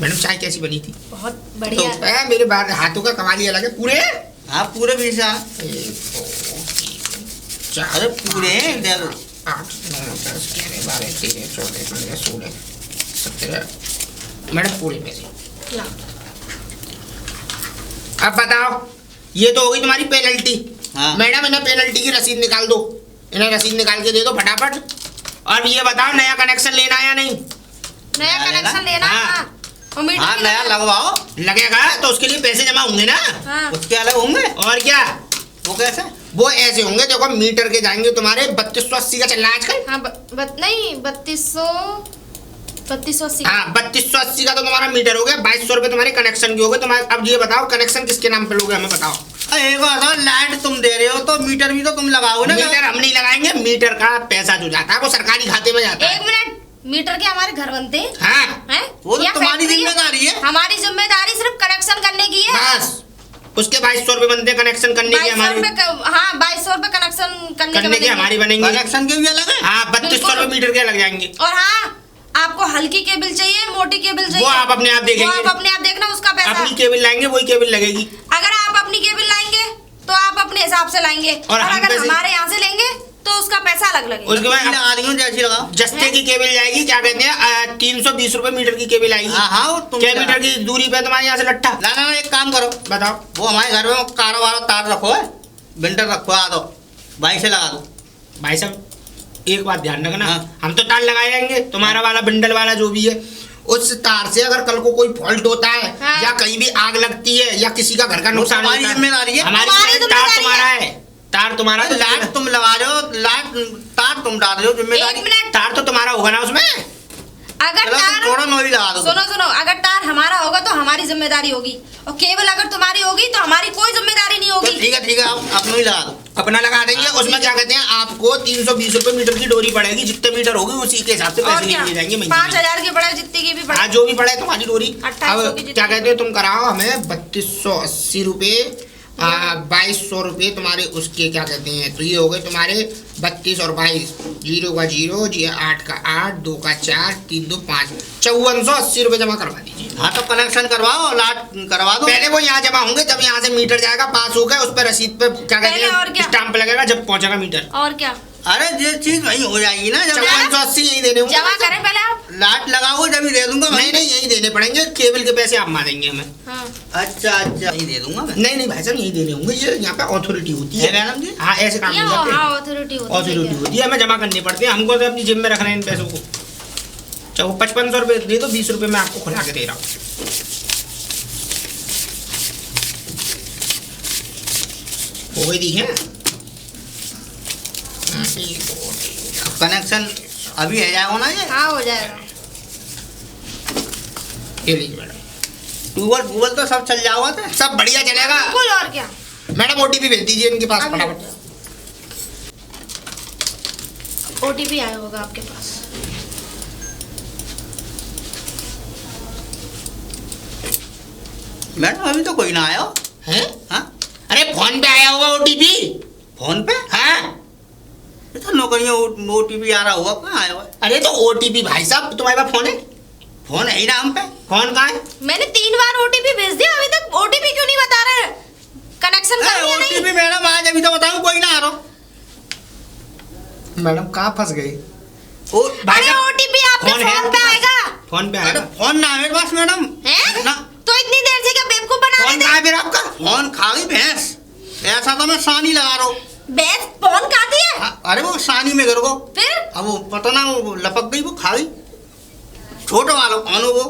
मैडम चाय कैसी बनी थी? बहुत तो बढ़िया। मेरे बार हाथों का कमाल ही अलग है पूरे। हाँ पूरे 20,000। 4 अरे पूरे हैं, दे दो। 8 9 10 11 12 13 14 15 16 17। मैडम पूरे पैसे। ला। अब बताओ, ये तो हो गई तुम्हारी पेनल्टी। हाँ। मैडम इन्हें पेनल्टी की रसीद निकाल दो, इन्हें रसीद निकाल के दे दो फटाफट। और ये बताओ नया कनेक्शन लेना है या नहीं? नया नया कनेक्शन लेना। हाँ। हाँ। और मीटर हाँ भी नया लगना। लगवाओ, लगेगा तो उसके लिए पैसे जमा होंगे ना। हाँ। उसके अलग होंगे। और क्या, वो कैसे? वो ऐसे होंगे, देखो मीटर के जाएंगे तुम्हारे 3280 का चल रहा है आजकल। हाँ, नहीं 3280। हाँ, 3280 का तो तुम्हारा मीटर हो गया, 2200 रुपए तुम्हारे कनेक्शन के हो गए तुम्हारे। अब ये बताओ कनेक्शन किसके नाम पे लोगे, हमें बताओ। एक बात और, लाइट तुम दे रहे हो तो मीटर भी तो तुम लगाओ ना। मीटर हम नहीं लगाएंगे, मीटर का पैसा जो जाता है वो सरकारी खाते में जाता है। 1 मिनट, मीटर के हमारे घर बनते हैं? हाँ, हैं? वो तो या तुम्हारी फैक्ट्री जिम्मेदारी है। हमारी जिम्मेदारी सिर्फ कनेक्शन करने की है। बस उसके 2200 रुपए बनते हैं कनेक्शन करने के 2200 हमारे। रुपए हाँ, 2200 रुपए कनेक्शन करने करने के हमारी बनेंगे। कनेक्शन के भी अलग है। हाँ, 3200 रुपए मीटर के लग जाएंगे। और हाँ, आपको हल्की केबल चाहिए, मोटी केबल चाहिए, वो आप अपने आप देखेंगे। वो आप अपने आप देखना, उसका पैसा। अपनी केबल लाएंगे, वही केबल लगेगी। अगर आप अपनी केबल लाएंगे तो आप अपने हिसाब से लाएंगे, और और हम अगर पैसे- हमारे यहाँ से लेंगे तो उसका पैसा अलग लगेगा। उसके बाद लगा रही हूँ जैसी लगाओ। जस्ते की केबल जाएगी, क्या कहते हैं 320 रुपए मीटर की केबल आएगी। हाँ हाँ, वो तुम क्या मीटर की दूरी पे तुम्हारे यहाँ से लट्ठा। ना ना ना, एक काम करो, बताओ। वो हमारे घर में कारोबार तार रखो है, बिल्डर रखो, आ दो भाई से लगा दो। भाई साहब एक बात ध्यान रखना, हाँ। हम तो तार लगाए जाएंगे, तुम्हारा वाला बंडल वाला जो भी है, उस तार से अगर कल को कोई फॉल्ट होता है हाँ। या कहीं भी आग लगती है या किसी का घर का नुकसान तुम्हारी होता है, जिम्मेदारी है। हमारी हमारी जिम्मेदारी, तार जिम्मेदारी तुम्हारा है, तार तुम्हारा अरे तो लाइट तुम लगा रहे हो, लाइट तार तुम डाल रहे हो, जिम्मेदारी। 1 मिनट, तार तो तुम्हारा होगा ना उसमें। अगर चलो तुम तार थोड़ा नोई लगा दो। सुनो सुनो, अगर तार हमारा होगा तो हमारी जिम्मेदारी होगी, और केबल अगर तुम्हारी होगी तो हमारी कोई जिम्मेदारी नहीं तो होगी। ठीक है आप अपना ही लगा दो। अपना लगा देंगे, उसमें क्या कहते हैं आपको 320 रुपए मीटर की डोरी पड़ेगी, जितने मीटर होगी उसी के हिसाब से और पैसे क्या, लिए जाएंगे महीने 5000 की पड़े जितनी की भी हाँ पड़े। जो भी पड़े तुम्हारी डोरी। 2800 अब की जितनी क्या कहते हैं तुम कराओ हमें 3280 रुपए, 2200 रुपए तुम्हारे उसके क्या कहते हैं, तो ये हो गए तुम्हारे 32 और 22, 0 का 0, 8 का 8, 2 का 4, 3 2 5, 5480 रुपए जमा करवा दीजिए। हाँ तो कनेक्शन करवाओ, लाट करवा दो। पहले वो यहाँ जमा होंगे, जब यहाँ से मीटर जाएगा पास होगा, उस पर रसीद पे क्या कहते पहले और हैं क्या? स्टाम्प लगेगा जब पहुंचेगा मीटर। और क्या, अरे ये चीज वही हो जाएगी ना, जब 5480 यही देने होंगे। जमा करें पहले आप। लाट लगाओ जब ही दे दूंगा मैं। नहीं यही देने पड़ेंगे, केबल के पैसे आप मार देंगे हमें। हाँ। अच्छा यही दे दूंगा मैं। नहीं भाई साहब यही देने होंगे, ये यहाँ पे अथॉरिटी होती है है मैडम जी। हाँ ऐसे काम ये हो जाते हैं। हाँ अथॉरिटी होती है। अथॉरिटी होती है, हमें जमा करने पड़ते हैं, हमको तो अपनी जिम में रखना है इन पैसों को। चलो 5500 रुपये दे दो, 20 रुपये मैं आपको खुला के दे रहा हूँ। हो गई दी है कनेक्शन अभी है जाएगा ना ये। हाँ हो जाएगा। ये लीजिए मैडम, गूगल गूगल तो सब चल जाओगा तो। सब बढ़िया चलेगा। बिल्कुल, और क्या। मैडम ओटीपी भेज दीजिए इनके पास अभी- फटाफट। ओटीपी आया होगा आपके पास। मैडम अभी तो कोई ना आया हो। हैं? हाँ अरे फोन पे आया होगा ओटीपी। फोन पे हाँ ये तो नौकरियों OTP आ रहा होगा, कहाँ आया हुआ है? अरे तो ओटीपी भाई साहब तुम्हारे पास फोन है? फोन है ही ना हम पे। फोन कहाँ है? मैंने 3 बार ओटीपी भेज दिया, अभी तक ओटीपी क्यों नहीं बता रहे? कनेक्शन कर दिया नहीं? OTP मैडम आज अभी तो बताऊँ कोई ना आ रहा। मैडम कहाँ फंस गई? ओ भाई अरे साहब, ओटीपी आपके फोन है फोन आपके पे पास? आएगा। फोन पे अरे आएगा। फोन ना है मेरे पास मैडम। हैं? ना तो इतनी देर से क्या बेवकूफ बना फोन रहे कहाँ थे? है फिर आपका? फोन खा गई भैंस। ऐसा तो मैं सानी लगा रहा हूँ। बेस फोन खाती है? अरे वो सानी में गिर गो। फिर अब वो पता ना वो लपक गई, वो खा गई। छोटे वालो कौन हो वो?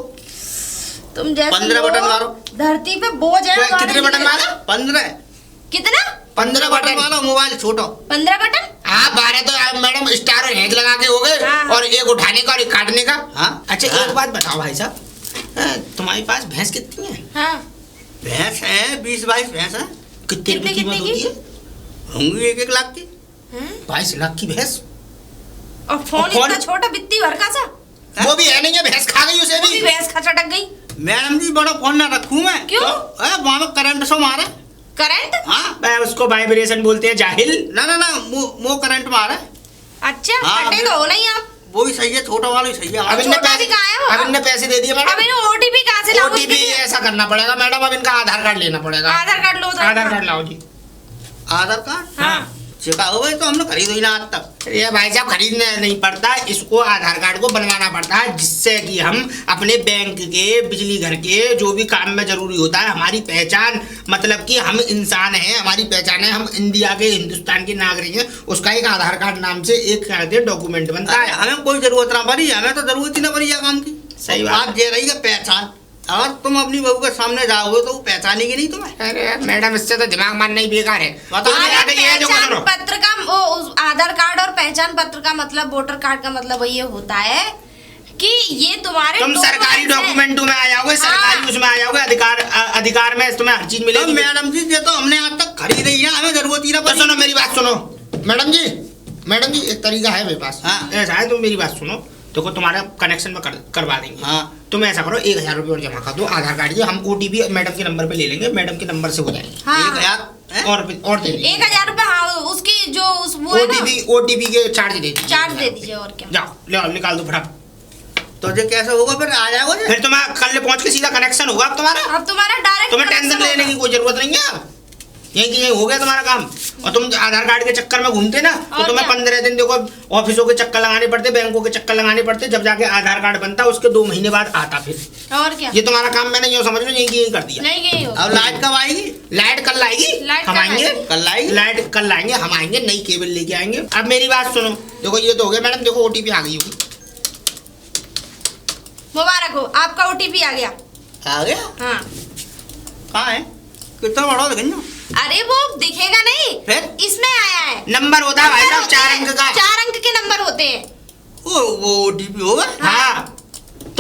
तुम जैसे 15 लोग बटन मारो। धरती पे बोझ है हमारे कितने बटन लिए। मारा? 15 कितना? 15 बटन वाला मोबाइल छोटा। 15 बटन? हाँ 12 तो आप मैडम स्टार और हैज लगा के हो गए, हाँ। और एक उठाने का और एक काटने का। हाँ अच्छा हाँ। एक बात बताओ भाई साहब, तुम्हारे पास भैंस कितनी है? हाँ। भैंस है 20-22 भैंस है। कितने रुपए कितने कीमत की? होती है? होंगी 1-1 लाख की। हैं? 22 लाख की भैंस। और फोन और फोन- इतना छोटा बित्ती भर का सा, वो भी है नहीं है, भैंस खा गई उसे वो भी भी। भैंस खा चटक गई। मैडम जी बड़ा फोन ना रखूं मैं। क्यों? वहाँ में करंट सो मारे। करंट? हाँ मैं उसको वाइब्रेशन बोलते हैं जाहिल। ना वो करंट मारे। अच्छा हाँ, फटे फिर- तो हो नहीं आप। वो ही सही है, छोटा वाला ही सही है अब हमारा। इनने छोटा पैसे, भी कहाँ है वो? अब इनने पैसे दे दिए अब मैडम। इन्हें ओटीपी कहाँ से लाऊं? ओटीपी ऐसा करना पड़ेगा मैडम, अब इनका आधार कार्ड लेना पड़ेगा। आधार कार्ड लो तो। आधार कार्ड लाओ जी। आधार कार्ड हाँ। चिका हो गई तो हमने खरीदो ही ना आज तक। ये भाई साहब खरीदना नहीं पड़ता, इसको आधार कार्ड को बनवाना पड़ता है, जिससे कि हम अपने बैंक के, बिजली घर के जो भी काम में जरूरी होता है, हमारी पहचान, मतलब कि हम इंसान हैं, हमारी पहचान है, हम इंडिया के, हिंदुस्तान के नागरिक हैं, उसका एक आधार कार्ड नाम से एक डॉक्यूमेंट बनता अरे है। हमें कोई जरूरत ना पड़ी, हमें तो जरूरत ही ना पड़ी है काम की। सही बात। बात ये रही है पहचान। अगर तुम अपनी बहू के सामने जाओगे तो वो पहचानेगी नहीं तुम्हें। अरे मैडम इससे तो दिमाग मारना ही बेकार है। बताओ तुम यार, आगे ये जो पहचान करो। पत्र का वो उस आधार कार्ड और पहचान पत्र का मतलब, वोटर कार्ड का मतलब ये होता है कि ये तुम्हारे तुम सरकारी documents हैं। डॉक्यूमेंटों में आ जाओगे, सरकारी उसमें आ जाओगे, अधिकार में तुम्हें हर चीज तो मिलेगी। मैडम जी ये तो हमने आज तक खरीद ही है, हमें जरूरत ही ना तो पड़ी। सुनो मेरी बात सुनो मैडम जी एक तरीका है मेरे पास। हाँ। ऐसा है, तुम मेरी बात सुनो, देखो तुम्हारा कनेक्शन में करवा देंगे। हाँ। तुम ऐसा करो 1000 रुपये और जमा कर दो आधार कार्ड के, हम ओटीपी मैडम के नंबर पे ले लेंगे, मैडम के नंबर से हो जाएंगे। हाँ। 1000 हैं? और दे देंगे। 1000 रुपए। हाँ उसकी जो उस वो है ना, ओटीपी के चार्ज दे दीजिए। चार्ज दे दीजिए और क्या। जाओ ले आओ, निकाल दो फटाफट। तो ये कैसे होगा फिर? आ जाओगे जी? फिर तुम्हें कल पहुंच के सीधा कनेक्शन होगा अब तुम्हारा। अब तुम्हारा डायरेक्ट तुम्हें टेंशन लेने की कोई जरूरत नहीं है, अब यही कि यही हो गया तुम्हारा काम। और तुम आधार कार्ड के चक्कर में घूमते ना, तो और तुम्हें क्या? 15 दिन देखो ऑफिसों के चक्कर लगाने पड़ते, बैंकों के चक्कर लगाने पड़ते, जब जाके आधार कार्ड बनता उसके 2 महीने बाद आता फिर। और क्या। ये तुम्हारा काम मैंने यूँ समझ लो, यही कि यही कर दिया। नहीं गई हो। अब लाइट कब आएगी? लाइट कल आएगी, लाइट हम कल आएंगे। आएगी। कल आएगी? लाइट कल आएंगे, हम आएंगे, नई केबल लेके आएंगे। अब मेरी बात सुनो, देखो ये तो हो गया मैडम, देखो ओटीपी आ गई होगी। मुबारक हो, आपका ओटीपी आ गया। आ गया? हाँ। कहाँ है? कितना बड़ा दिखेगा? अरे वो दिखेगा नहीं, फिर? इसमें आया है। नंबर होता है भाई साहब 4 अंक का। 4 अंक के नंबर होते हैं। वो OTP होगा? हाँ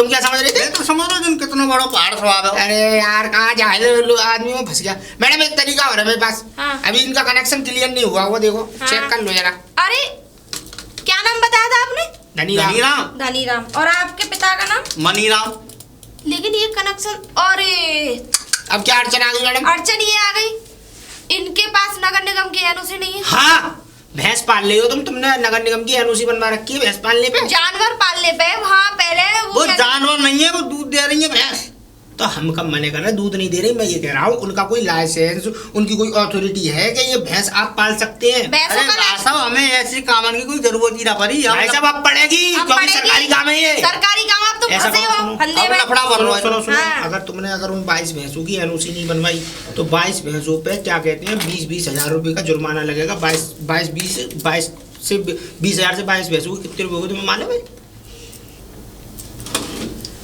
तुम क्या समझ रहे थे? ये तो समझ रहे हो जिन कितना बड़ा पहाड़ स्वभाव है। अरे यार कहाँ जाए आदमी में फंस गया। मैडम एक तरीका हो रहा है मेरे पास। हाँ। अभी इनका कनेक्शन क्लियर नहीं हुआ, वो देखो हाँ। चेक कर लो जरा। अरे क्या नाम बताया था आपने? धनीराम। धनीराम, धनीराम। और आपके पिता का नाम? मनीराम। लेकिन ये कनेक्शन, अरे अब क्या अड़चन आ गई मैडम? अड़चन ये आ गई, इनके पास नगर निगम की एनओसी नहीं है। हाँ, भैंस पाल रही हो तुमने नगर निगम की एनओसी बनवा रखी है भैंस पालने पे। जानवर पालने पे वहाँ पहले वो जानवर नहीं है, वो दूध दे रही है भैंस। तो हम कब मने कर रहे हैं, दूध नहीं दे रही। मैं ये कह रहा हूँ उनका कोई लाइसेंस, उनकी कोई अथॉरिटी है कि ये भैंस आप पाल सकते हैं? भैंसों अरे का भाई साहब, हमें ऐसी कामन की कोई जरूरत ही ना पड़ी। भाई साहब अब पड़ेगी, अब क्योंकि पड़ेगी। सरकारी काम है ये। सरकारी काम, आप तो ऐसा फंसे करो, हो सुनो। फंदे अब में। लफड़ा बन रहा है। सुनो हाँ। अगर उन 22 भैंसों की एनओसी नहीं बनवाई तो 22 भैंसों पे क्या कहते हैं 20-20 हजार रुपए का जुर्माना लगेगा। 22 से 20 हजार से 22 भैंसों को कितने रुपए होगा तुम्हें मालूम है?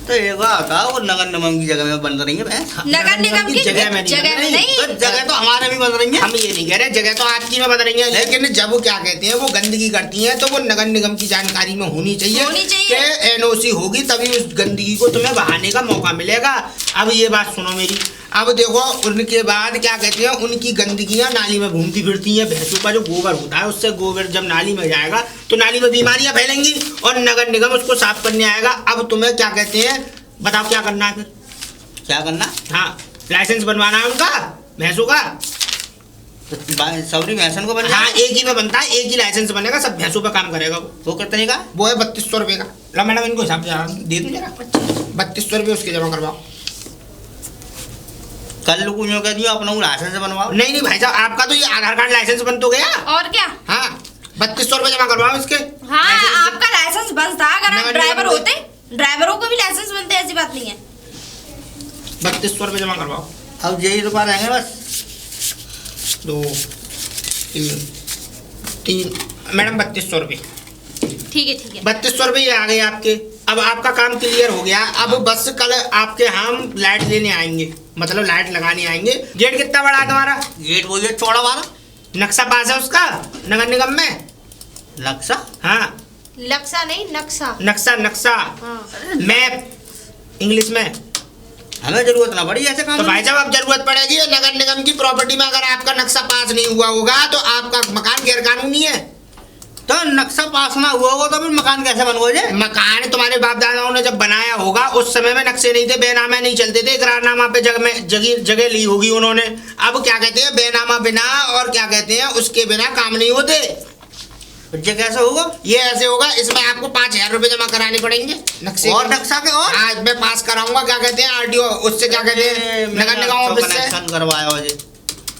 तो ये बात है, वो नगर निगम की जगह में बन रही है भैंस। नगर निगम की जगह में जगह में नहीं। तो जगह तो हमारे भी बन रही है। हम ये नहीं कह रहे, जगह तो आपकी में बन रही है, लेकिन जब वो क्या कहते हैं वो गंदगी करती हैं तो वो नगर निगम की जानकारी में होनी चाहिए कि एनओसी होगी तभी उस गंदगी को तुम्हें बहाने का मौका मिलेगा। अब ये बात सुनो मेरी, अब देखो उनके बाद क्या कहते हैं उनकी गंदगियां नाली में घूमती फिरती हैं। भैंसों का जो गोबर होता है उससे गोबर जब नाली में जाएगा तो नाली में बीमारियां फैलेंगी और नगर निगम उसको साफ करने आएगा। अब तुम्हें क्या कहते हैं बताओ क्या करना है फिर? क्या करना? हाँ, लाइसेंस बनवाना है उनका भैंसों का। सबरी भैंसन को बन हाँ, जाए। एक ही में बनता है, एक ही लाइसेंस बनेगा, सब भैंसों पे काम करेगा वो कितने का? वो है 3200 रुपये का। लो मैडम इनको हिसाब से दे दूँ जरा। 3200 रुपये उसके जमा करवाओ। कल लोग यूँ कह दियो अपना लाइसेंस बनवाओ। नहीं भाई साहब, आपका तो ये आधार कार्ड लाइसेंस बन तो गया। और क्या? हाँ, 3200 रुपये जमा करवाओ इसके। हाँ, लाइसेंस के। आपका लाइसेंस बनता अगर आप नगर ड्राइवर निगम होते, ड्राइवरों को भी लाइसेंस बनते, ऐसी बात नहीं है। 3200 रुपये जमा करवाओ। अब यही रुपया रहेंगे बस। 2 3 मैडम 3200 रुपये। ठीक है ठीक है। 3200 रुपये आ गए आपके। अब आपका काम क्लियर हो गया। अब बस कल आपके हम लाइट लेने आएंगे, मतलब लाइट लगाने आएंगे। गेट कितना बड़ा है तुम्हारा? गेट बोलिए चौड़ा वाला। नक्शा पास है उसका नगर निगम में? नक्शा? हाँ, लक्सा नहीं नक्शा। नक्शा हाँ। मैप इंग्लिश में। हमें जरूरत ना पड़ी ऐसे काम। तो भाई साहब अब जरूरत पड़ेगी। नगर निगम की प्रॉपर्टी में अगर आपका नक्शा पास नहीं हुआ होगा तो आपका मकान गैर कानूनी है। तो नक्शा पास ना हुआ होगा तो फिर मकान कैसे बनवाओ जे? मकान तुम्हारे बाप दादाओं ने जब बनाया होगा उस समय में नक्शे नहीं थे, बेनामे नहीं चलते थे, इकरारनामा पे जगह ली होगी उन्होंने। अब क्या कहते हैं बेनामा बिना और क्या कहते हैं उसके बिना काम नहीं होते। ये कैसे होगा? ये ऐसे होगा, इसमें आपको 5000 रुपये जमा कराने पड़ेंगे नक्शे और के। नक्शा के और आज मैं पास कराऊंगा क्या कहते हैं आरटीओ, उससे क्या कहते हैं नगर निगम ऑफिस से। कनेक्शन करवाया हो जी।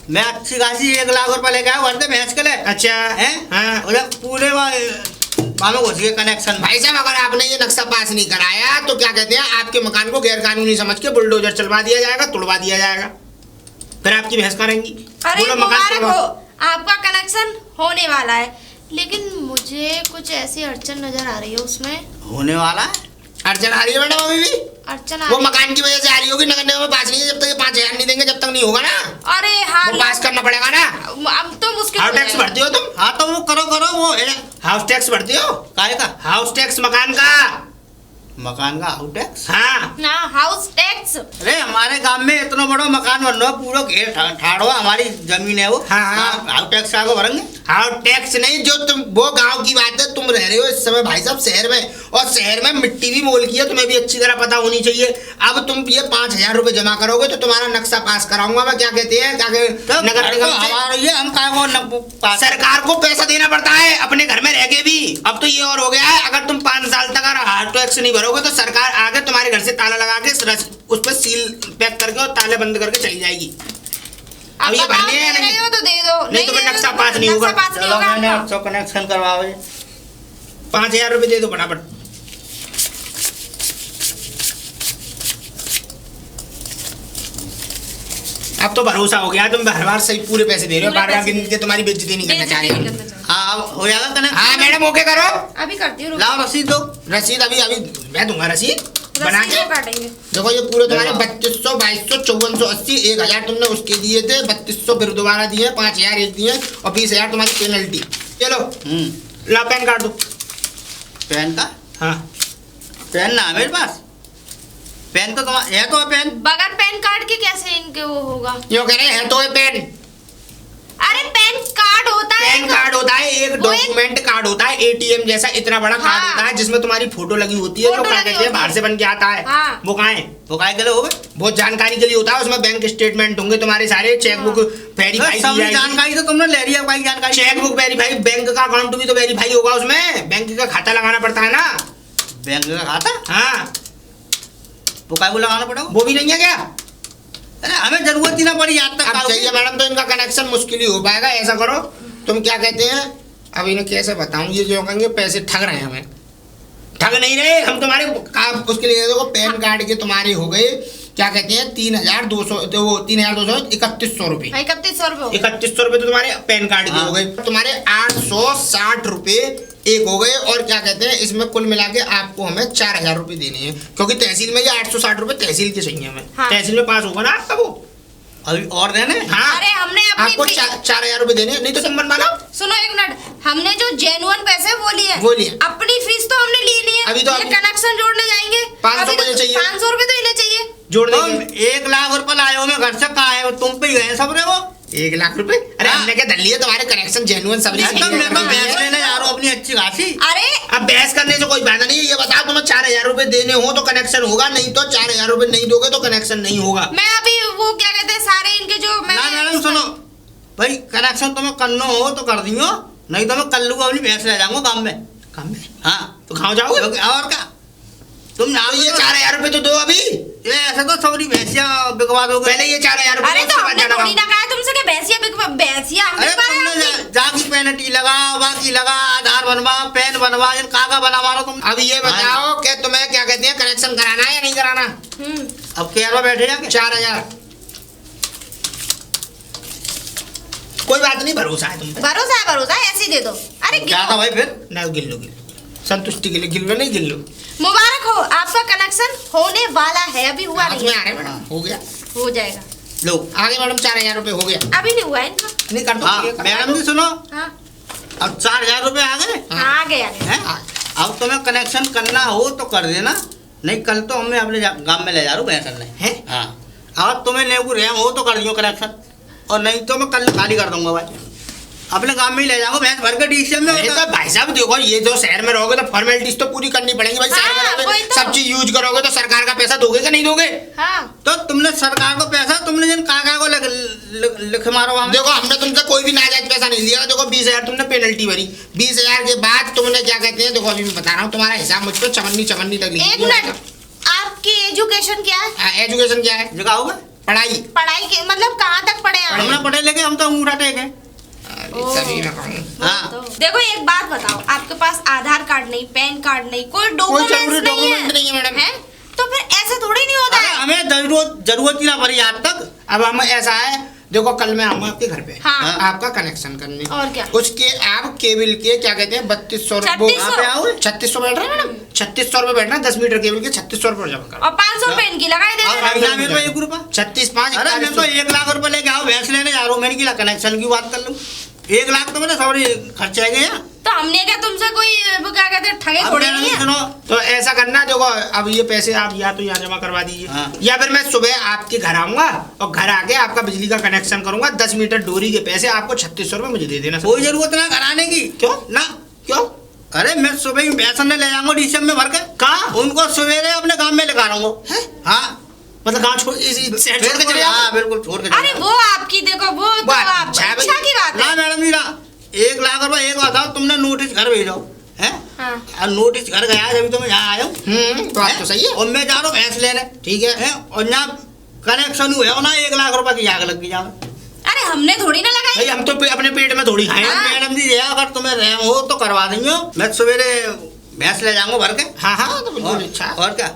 मैं अच्छी खासी 1 लाख रुपए लेके आया भरते भैंस के लिए। अच्छा हैं? हाँ। उधर पूरे मानो घुस गए कनेक्शन। भाई साहब अगर आपने ये नक्शा पास नहीं कराया तो क्या कहते हैं आपके मकान को गैर कानूनी समझ के बुलडोजर चलवा दिया जाएगा, तोड़वा दिया जाएगा, फिर आपकी भैंस कहाँ रहेंगी? अरे बोलो मकान मुबारक तोड़वाओ। हो, आपका कनेक्शन होने वाला है। लेकिन मुझे कुछ ऐसी अड़चन नजर आ रही है उसमें। होने वाला है। अड़चन आ रही है मैडम अभी भी? अड़चन आ वो रही है। मकान की वजह से आ रही होगी, नगर निगम में पास नहीं है। जब तक ये 5000 नहीं देंगे जब तक नहीं होगा ना, अरे हाँ, वो पास करना पड़ेगा ना। अब तो मुश्किल हाउस हो टैक्स जाएगा। भरती हो तुम? हाँ तो वो करो वो हाउस टैक्स भरती हो? काहे का? हाउस टैक्स मकान का। मकान का आउट टैक्स? हाँ, ना हाउस टैक्स। अरे हमारे गांव में इतना बड़ा मकान बन रहा है, पूरा घेर ठाड़वा हमारी जमीन है वो। हाँ, हाँ। आउट टैक्स आगे भरेंगे। हाउस टैक्स नहीं, जो तुम वो गांव की बात है। तुम रह रहे हो इस समय भाई साहब शहर में, और शहर में मिट्टी भी मोल की है, तुम्हें भी अच्छी तरह पता होनी चाहिए। अब तुम ये 5000 रुपये जमा करोगे तो तुम्हारा नक्शा पास कराऊंगा मैं, क्या कहते हैं तो नगर निगम से। हमारा ये हम काहे सरकार को पैसा देना पड़ता है अपने घर में रह के भी। अब तो ये और हो गया है, अगर तुम 5 साल तक अगर हाउस टैक्स नहीं भरोगे तो सरकार आगे तुम्हारे घर से ताला लगा के उस पर सील पैक करके और ताले बंद करके चली जाएगी। अब ये बताओ, भरने हैं दे नहीं? रहे हो तो दे दो, नहीं तो फिर दे नक्शा दो पास नहीं होगा। नक्शा पास नहीं चलो होगा मैंने आपका। 800 कनेक्शन करवाओ। 5000 रुपये दे दो फटाफट। अब तो भरोसा हो गया, तुम हर बार सही पूरे पैसे दे रहे हो, पूरे बार बार पैसे गिन के तुम्हारी बेइज्जती नहीं करना चाह बेइज्जती नहीं रहे हो। करना चाह हाँ अब हो जाएगा कनेक्शन। हाँ मैडम ओके करो। रही। अभी करती हूँ, रुको। लाओ रसीद दो। रसीद अभी अभी मैं दूंगा रसीद बना रसीद के। को काटेंगे। देखो ये पूरे तुम्हारे 3200 2200 5480 1000 तुमने उसके दिए थे, 3200 फिर दोबारा दिए, 5000 एक दिए और 20000 तुम्हारी पेनल्टी। चलो ला पेन कार्ड दो। पेन का? हाँ पेन ना है मेरे पास। पेन तो तुम्हारा है तो है पेन। बगैर पैन कार्ड के कैसे इनके वो होगा? यो कह रहे हैं तो है पेन। अरे पैन कार्ड होता है, पैन कार्ड होता है, एक डॉक्यूमेंट कार्ड होता है, एटीएम जैसा इतना बड़ा कार्ड हाँ। होता है जिसमें तुम्हारी फोटो लगी होती है, जो फोटो क्या लगी कहते हैं होती बाहर है। से बन के आता है। हाँ। वो कहाँ है? वो काय के लिए हो गए? बहुत जानकारी के लिए होता है, उसमें बैंक स्टेटमेंट होंगे तुम्हारे सारे, चेकबुक वेरीफाई सब जानकारी तो तुमने ले लिया, कोई जानकारी चेकबुक वेरीफाई, बैंक का अकाउंट भी तो वेरीफाई होगा उसमें, बैंक का खाता लगाना पड़ता है ना। बैंक का खाता हाँ, वो काय को लगाना पड़ेगा? वो भी नहीं है क्या? अरे हमें जरूरत ही ना पड़ी आज तक। अब चाहिए मैडम तो इनका कनेक्शन मुश्किल ही हो पाएगा। ऐसा करो, तुम क्या कहते हैं, अब इन्हें कैसे बताऊं, ये जो कहेंगे पैसे ठग रहे हैं हमें। ठग नहीं रहे हम, तुम्हारे उसके लिए देखो पैन कार्ड के तुम्हारे हो गए क्या कहते हैं 3,200, तो वो 3,231 रुपये। 3100 रुपये। 3100 रुपये तो तुम्हारे पैन कार्ड के हो गए, तुम्हारे 860 रुपये एक हो गए, और क्या कहते हैं इसमें कुल मिला के आपको हमें 4,000 रुपये देने हैं, क्योंकि तहसील में ये 860 रुपये तहसील के चाहिए हमें। हाँ। तहसील में पास होगा ना आपका वो। अभी और देने? हाँ, अरे हमने अपनी आपको 4,000 रुपये देने, नहीं तो तुम बनवा लो। सुनो एक मिनट, हमने जो जेन्युइन पैसे वो लिए, अपनी फीस तो हमने ली नहीं है। अभी तो ये कनेक्शन जोड़ने जाएंगे, 500 मुझे चाहिए। 500 रुपये तो इन्हें चाहिए। जोड़ तुम देंगे 1 लाख रुपए लाए हो, मैं घर से कहाँ आए हो? तुम पे ही गए सब रे वो। 1 लाख रुपए। अरे हाँ। हमने क्या धर लिए तुम्हारे कनेक्शन जेन्युइन सब मैं तो भैंस लेने जा रहा हूँ अपनी अच्छी खासी। अरे अब बहस करने से कोई फायदा नहीं है। ये बताओ तुम्हें 4,000 रुपए देने हो तो कनेक्शन होगा, नहीं तो 4,000 रुपए नहीं दोगे तो कनेक्शन नहीं होगा। मैं अभी वो क्या कहते हैं सारे इनके जो ना मैडम सुनो भाई, कनेक्शन तुम्हें करना हो तो कर दियो, नहीं तो मैं कल लूंगा अपनी भैंस ले जाऊंगा काम में। काम में? हाँ तो खाओ जाओगे? और क्या तुम नाम तो ये 4,000 रुपए तो दो अभी। ये ऐसे तो सौरी भैंसियां बिकवा दोगे। पहले ये 4,000 रुपए अरे दो, तो उसके बाद हमने जाना थोड़ी खाओ। ना कहा तुमसे कि भैंसिया हम अरे नहीं पा रहे तुमने हैं। जाकी पेनल्टी लगा, बाकी लगा, आधार बनवा, पेन बनवा, इन काका बना मारो तुम। अब ये बताओ कि तुम्हें क्या कहते हैं कनेक्शन कराना है या नहीं कराना? अब केयर में बैठे जाके 4,000। कोई बात नहीं, भरोसा है तुम पे। भरोसा है, ऐसे ही दे दो। अरे क्या था भाई फिर? ना गिन लो, संतुष्टि के लिए गिन लो, नहीं गिन लो। मुबारक हो, आपका कनेक्शन होने वाला है, अभी हुआ हाथ नहीं में है। आ रहे मैडम, हो गया। हो जाएगा, लो आगे मैडम 4,000 रुपए हो गया। अभी नहीं हुआ है इनका। नहीं कर दो। हाँ ये कर दो। मैडम जी सुनो, हाँ अब 4,000 रुपए आ गए हाँ आ गया हैं? अब तुम्हें कनेक्शन करना हो तो कर देना, नहीं कल तो हमें अपने गांव में ले जा रहा हूँ भैंस करने। हैं? हाँ अब तुम्हें नेबू रेम हो तो कर दियो कनेक्शन, और नहीं तो मैं कल खाली कर दूंगा भाई, अपने गांव में ही ले जाऊंगा भैंस भर के डीसीएम में। अरे तो भाई साहब देखो, ये जो शहर में रहोगे तो फॉर्मेलिटीज तो पूरी करनी पड़ेगी भाई। शहर में हाँ, रहोगे, वही तो। सब चीज यूज करोगे तो सरकार का पैसा दोगे कि नहीं दोगे? हाँ तो तुमने सरकार को पैसा, तुमने जिन काका को लिख मारो वहाँ में। देखो हमने तुमसे कोई भी नाजायज पैसा नहीं लिया। देखो 20,000 तुमने पेनल्टी भरी, 20,000 के बाद तुमने क्या कहते हैं, देखो अभी मैं बता रहा हूँ तुम्हारा हिसाब मुझ पर चवन्नी तक एक मिनट, आपकी एजुकेशन क्या है? एजुकेशन क्या है? जगह होगा पढ़ाई। पढ़ाई के मतलब कहाँ तक पढ़े आप? हमने पढ़े लेके हम तो अंगूठा टेक है। तभी मैं कहूँ हाँ तो देखो एक बात बताओ, आपके पास आधार कार्ड नहीं, पैन कार्ड नहीं, कोई डॉक्यूमेंट जरूरी नहीं डॉक्यूमेंट नहीं है मैडम। है, तो फिर ऐसे थोड़ी नहीं होता अरे है। हमें जरूरत ही ना पड़ी आज तक। अब हम ऐसा है, देखो कल मैं आऊंगा आपके घर पे, हाँ। आपका कनेक्शन करने, और क्या? उसके आप केबल के क्या कहते हैं 3200 3600 पे आओ। 3600 बैठ रहे हैं मैडम, 3600 रुपए बैठना, 10 मीटर केबल के 3600 रुपए जमा कर। और 500 रुपए इनकी लगाई दे और देना। हमें तो 1 रुपया। 36,500 अरे मैं तो 1 लाख रुपए लेके आओ भैंस लेने जा रहा हूँ, मैंने किया कनेक्शन की बात कर लूँ। 1 लाख तो मेरे सॉरी खर्चे आ गए। तो हमने क्या तुमसे कोई वो क्या कहते हैं ठगे अब थोड़ी मैडम नहीं है। सुनो, तो ऐसा करना, देखो अब ये पैसे आप या तो यहाँ जमा करवा दीजिए, हाँ। या फिर मैं सुबह आपके घर आऊंगा और घर आके आपका बिजली का कनेक्शन करूंगा। 10 मीटर डोरी के पैसे आपको 3600 रुपए मुझे दे देना। कोई जरूरत ना कराने की। क्यों? ना क्यों? अरे मैं सुबह ही भैंस ले जाऊंगा डीसीएम में भर के। कहाँ? उनको सवेरे अपने गांव में लगा रहा हूँ। हैं? हाँ मतलब गाँव छोड़ शहर छोड़ के चले जाओ? हाँ बिल्कुल छोड़ के अरे वो आपकी देखो वो तो बात आप अच्छा है भाई। इच्छा की बात ना है। मैडम जी ना, 1 लाख रुपए एक बताओ, तुमने नोटिस घर भेजो है, हाँ। और नोटिस घर गया जब तो मैं यहाँ आया हूँ। बात तो सही है। और मैं जा रहा हूँ भैंस लेने, ठीक है। हैं? और यहाँ कनेक्शन हुए हो ना 1 लाख रुपए की आग लग गई जाओ। अरे हमने थोड़ी ना लगाई। भाई हम तो अपने पेट में थोड़ी खाए। हाँ। मैडम जी ये अगर तुम्हें रहम हो तो करवा देंगे, मैं सवेरे भैंस ले जाऊंगा भर के। हाँ हाँ तो बिल्कुल अच्छा। और क्या,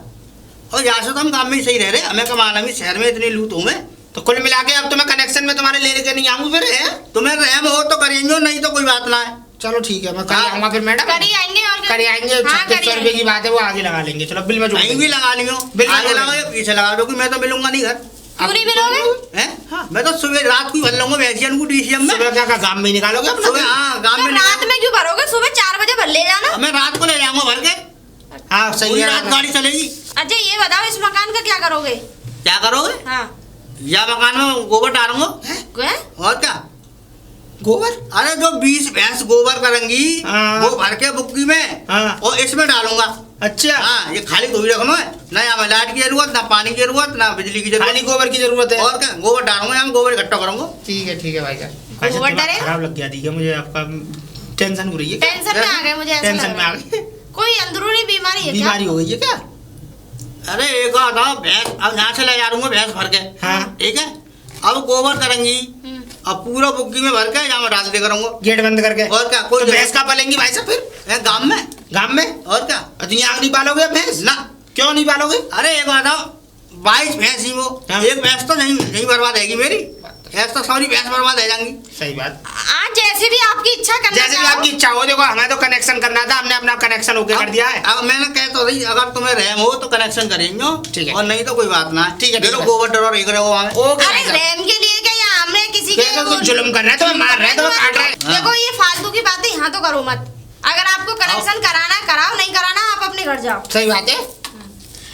और यहाँ से तो हम काम में ही सही रह रहे, हमें कमाना भी शहर में इतनी लूट हूँ मैं। तो कुल मिला के अब तो मैं कनेक्शन में तुम्हारे लेने के नहीं आऊंगा फिर है? तुम्हें रहम हो तो करेंगे, नहीं तो कोई बात ना है। चलो ठीक है, मैं कल हाँ। आऊंगा फिर मैडम। करी आएंगे और करी आएंगे। हाँ, 3600 रुपए की बात है, वो आगे लगा लेंगे। चलो बिल में जोड़ कहीं देंगे। भी लगा लियो, बिल में आगे जोड़ लगाओ देंगे। या पीछे लगा दो, मैं तो मिलूंगा नहीं घर। क्यों नहीं मिलोगे? हैं? मैं तो सुबह रात को ही भर लूंगा भैंसियन को डीसीएम में। सुबह क्या गांव में निकालोगे अपना? सुबह हाँ गाँव तो में रात में क्यों भरोगे? सुबह 4 बजे भर ले जाना। मैं रात को ले जाऊंगा भर के। हाँ सही पूरी है रात गाड़ी चलेगी। अच्छा ये बताओ इस मकान का क्या करोगे? क्या करोगे? हाँ या मकान में गोबर डालूंगा क्या? और क्या। गोबर अरे जो 20 भैंस गोबर करेंगी हाँ। वो भर के बुक्की में हाँ। और इसमें डालूंगा। अच्छा हाँ, ये खाली धोई रखना है, ना यहाँ लाइट की जरूरत, ना पानी की जरूरत, ना बिजली की जरूरत। खाली गोबर की जरूरत है। और क्या, गोबर डालूंगा, यहाँ गोबर इकट्ठा करूंगा। ठीक है भाई साहब। गोबर अच्छा, दिमाग डरे? खराब लग गया देखिए मुझे, आपका टेंशन हो रही है क्या? टेंशन में आ गए मुझे, ऐसा टेंशन लग में आ रहा है। गई, कोई अंदरूनी बीमारी है क्या? बीमारी हो गई है क्या? अरे एक आता भैंस, अब यहाँ से ले जा दूंगा भैंस भर के। हाँ। ठीक है, अब गोबर करेंगी, अब पूरा बुक्की में भर के यहाँ डाल दे करूंगा। गेट बंद करके। और क्या, कोई तो भैंस का पालेंगी भाई साहब फिर गाँव में। गांव में? और क्या। तो यहाँ नहीं पालोगे अब भैंस? ना, क्यों नहीं पालोगे? अरे एक बात आओ, 22 भैंस ही वो, हाँ। एक भैंस तो नहीं बर्बाद है मेरी, भैंस तो सारी भैंस बर्बाद है जाएंगी। सही बात। आज जैसे भी आपकी इच्छा करना जैसे भी चाहो। आपकी इच्छा हो, देखो हमें तो कनेक्शन करना था, हमने अपना कनेक्शन ओके कर दिया है। अब मैंने कह तो रही, अगर तुम्हें रहम हो तो कनेक्शन करेंगे, ठीक है। और नहीं तो कोई बात ना है। ठीक है, ठीक चलो है। गोबर डरो एक रहो वहाँ में। ओके भाई अरे साहब। रैम के लिए क्या, यहाँ हमने किसी के देखो कुछ जुल्म कर रहे हैं, तुम्हें मार रहे हैं, तुम्हें काट रहे हैं। देखो ये फालतू की बातें यहाँ तो करो मत। अगर आपको कनेक्शन कराना है कराओ, नहीं कराना आप अपने घर जाओ। सही बात है,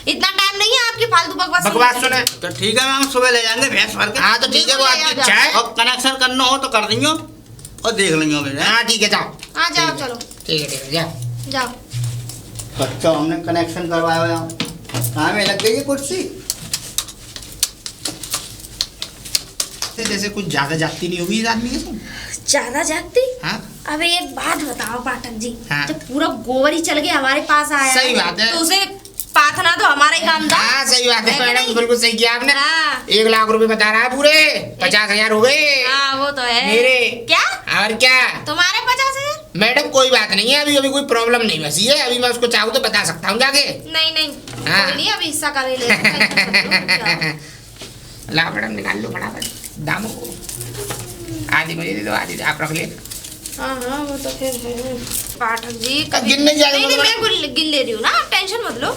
इतना टाइम नहीं है आपकी फालतू बकवास बकवास सुनने सुने। तो ठीक है, हम सुबह ले जाएंगे भैंस भर के। हाँ तो ठीक है, वो आपकी इच्छा है। अब कनेक्शन करना हो तो कर देंगे और देख लेंगे फिर। हाँ ठीक है, जाओ। के। हाँ जाओ चलो ठीक है जाओ। जाओ। अच्छा, हमने कनेक्शन करवाया हुआ यहाँ, कहाँ में लग गई है कुर्सी। जैसे कुछ ज्यादा जाती नहीं होगी इस आदमी के साथ। ज्यादा जागती? हाँ अबे एक बात बताओ पाठक जी, हाँ। जब पूरा गोबर ही चल के हमारे पास आया सही बात है। तो उसे पाथना तो हमारा ही काम था। हाँ सही बात है है कि मैडम, नहीं? बिल्कुल सही किया आपने। हाँ। 1 लाख रुपए बता रहा है, पूरे 50,000 हो गए हाँ वो तो है मेरे। क्या और क्या तुम्हारे 50,000? मैडम, कोई बात नहीं है, अभी कोई प्रॉब्लम नहीं बसी है, अभी मैं उसको चाहूँ तो बता सकता हूँ जाके। नहीं नहीं हाँ। कोई नहीं, अभी हिस्सा कर ही ले। ला मैडम, निकाल लो फटाफट दामों को। आधी मुझे दे दो, आधी आप रख ले। हाँ हाँ वो तो फिर है। पाठक जी अब गिनने जाएगा नहीं तो मैं गिन ले रही हूँ ना, आप टेंशन मत लो।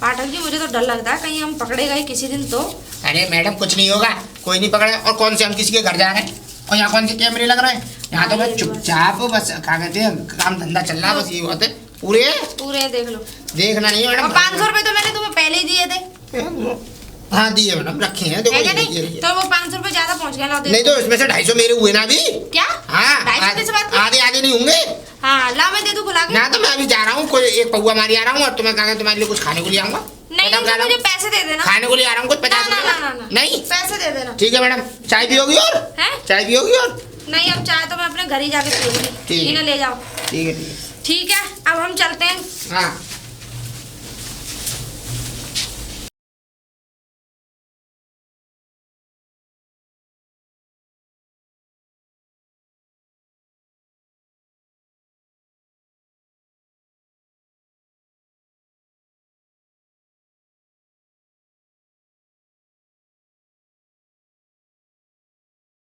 पाठक जी मुझे तो डर लगता है कहीं हम पकड़े गए किसी दिन तो। अरे मैडम कुछ नहीं होगा, कोई नहीं पकड़े। और कौन से हम किसी के घर जा रहे हैं, और यहाँ कौन से कैमरे लग रहे हैं? यहाँ तो मैं चुपचाप बस क्या कहते हैं, काम धंधा चल रहा है, बस ये बात है। पूरे पूरे देख लो। देखना नहीं है और मैडम। 500 रुपए तो मैंने तुम्हें पहले ही दिए थे, हाँ दिए मैडम, रखे हैं देखो है क्या ये नहीं? रखिए। तो वो 500 रुपए ज्यादा पहुंच गया ना, दे नहीं दो। तो इसमें से 250 मेरे हुए ना अभी। क्या? हाँ 250 कैसे बात की? आधे आधे नहीं होंगे हाँ ला मैं दे दूं खुला के। ना। तो मैं अभी जा रहा हूँ, कोई एक पौवा मारी आ रहा हूँ, और तुम्हें कहा तुम्हारे लिए कुछ खाने को ले आऊंगा। नहीं बताओ क्या तो मुझे लाऊं? पैसे दे देना। खाने को ले आ रहा हूँ कुछ 50 ना, ना, ना, रुपए। ना। नहीं पैसे दे देना। ठीक है मैडम, चाय पियोगी? और हैं? चाय पियोगी? और नहीं अब चाहे तो मैं अपने घर ही जाके पीऊंगी। ठीक है। इन्हें ले जाओ। ठीक है ठीक है अब हम चलते हैं। हाँ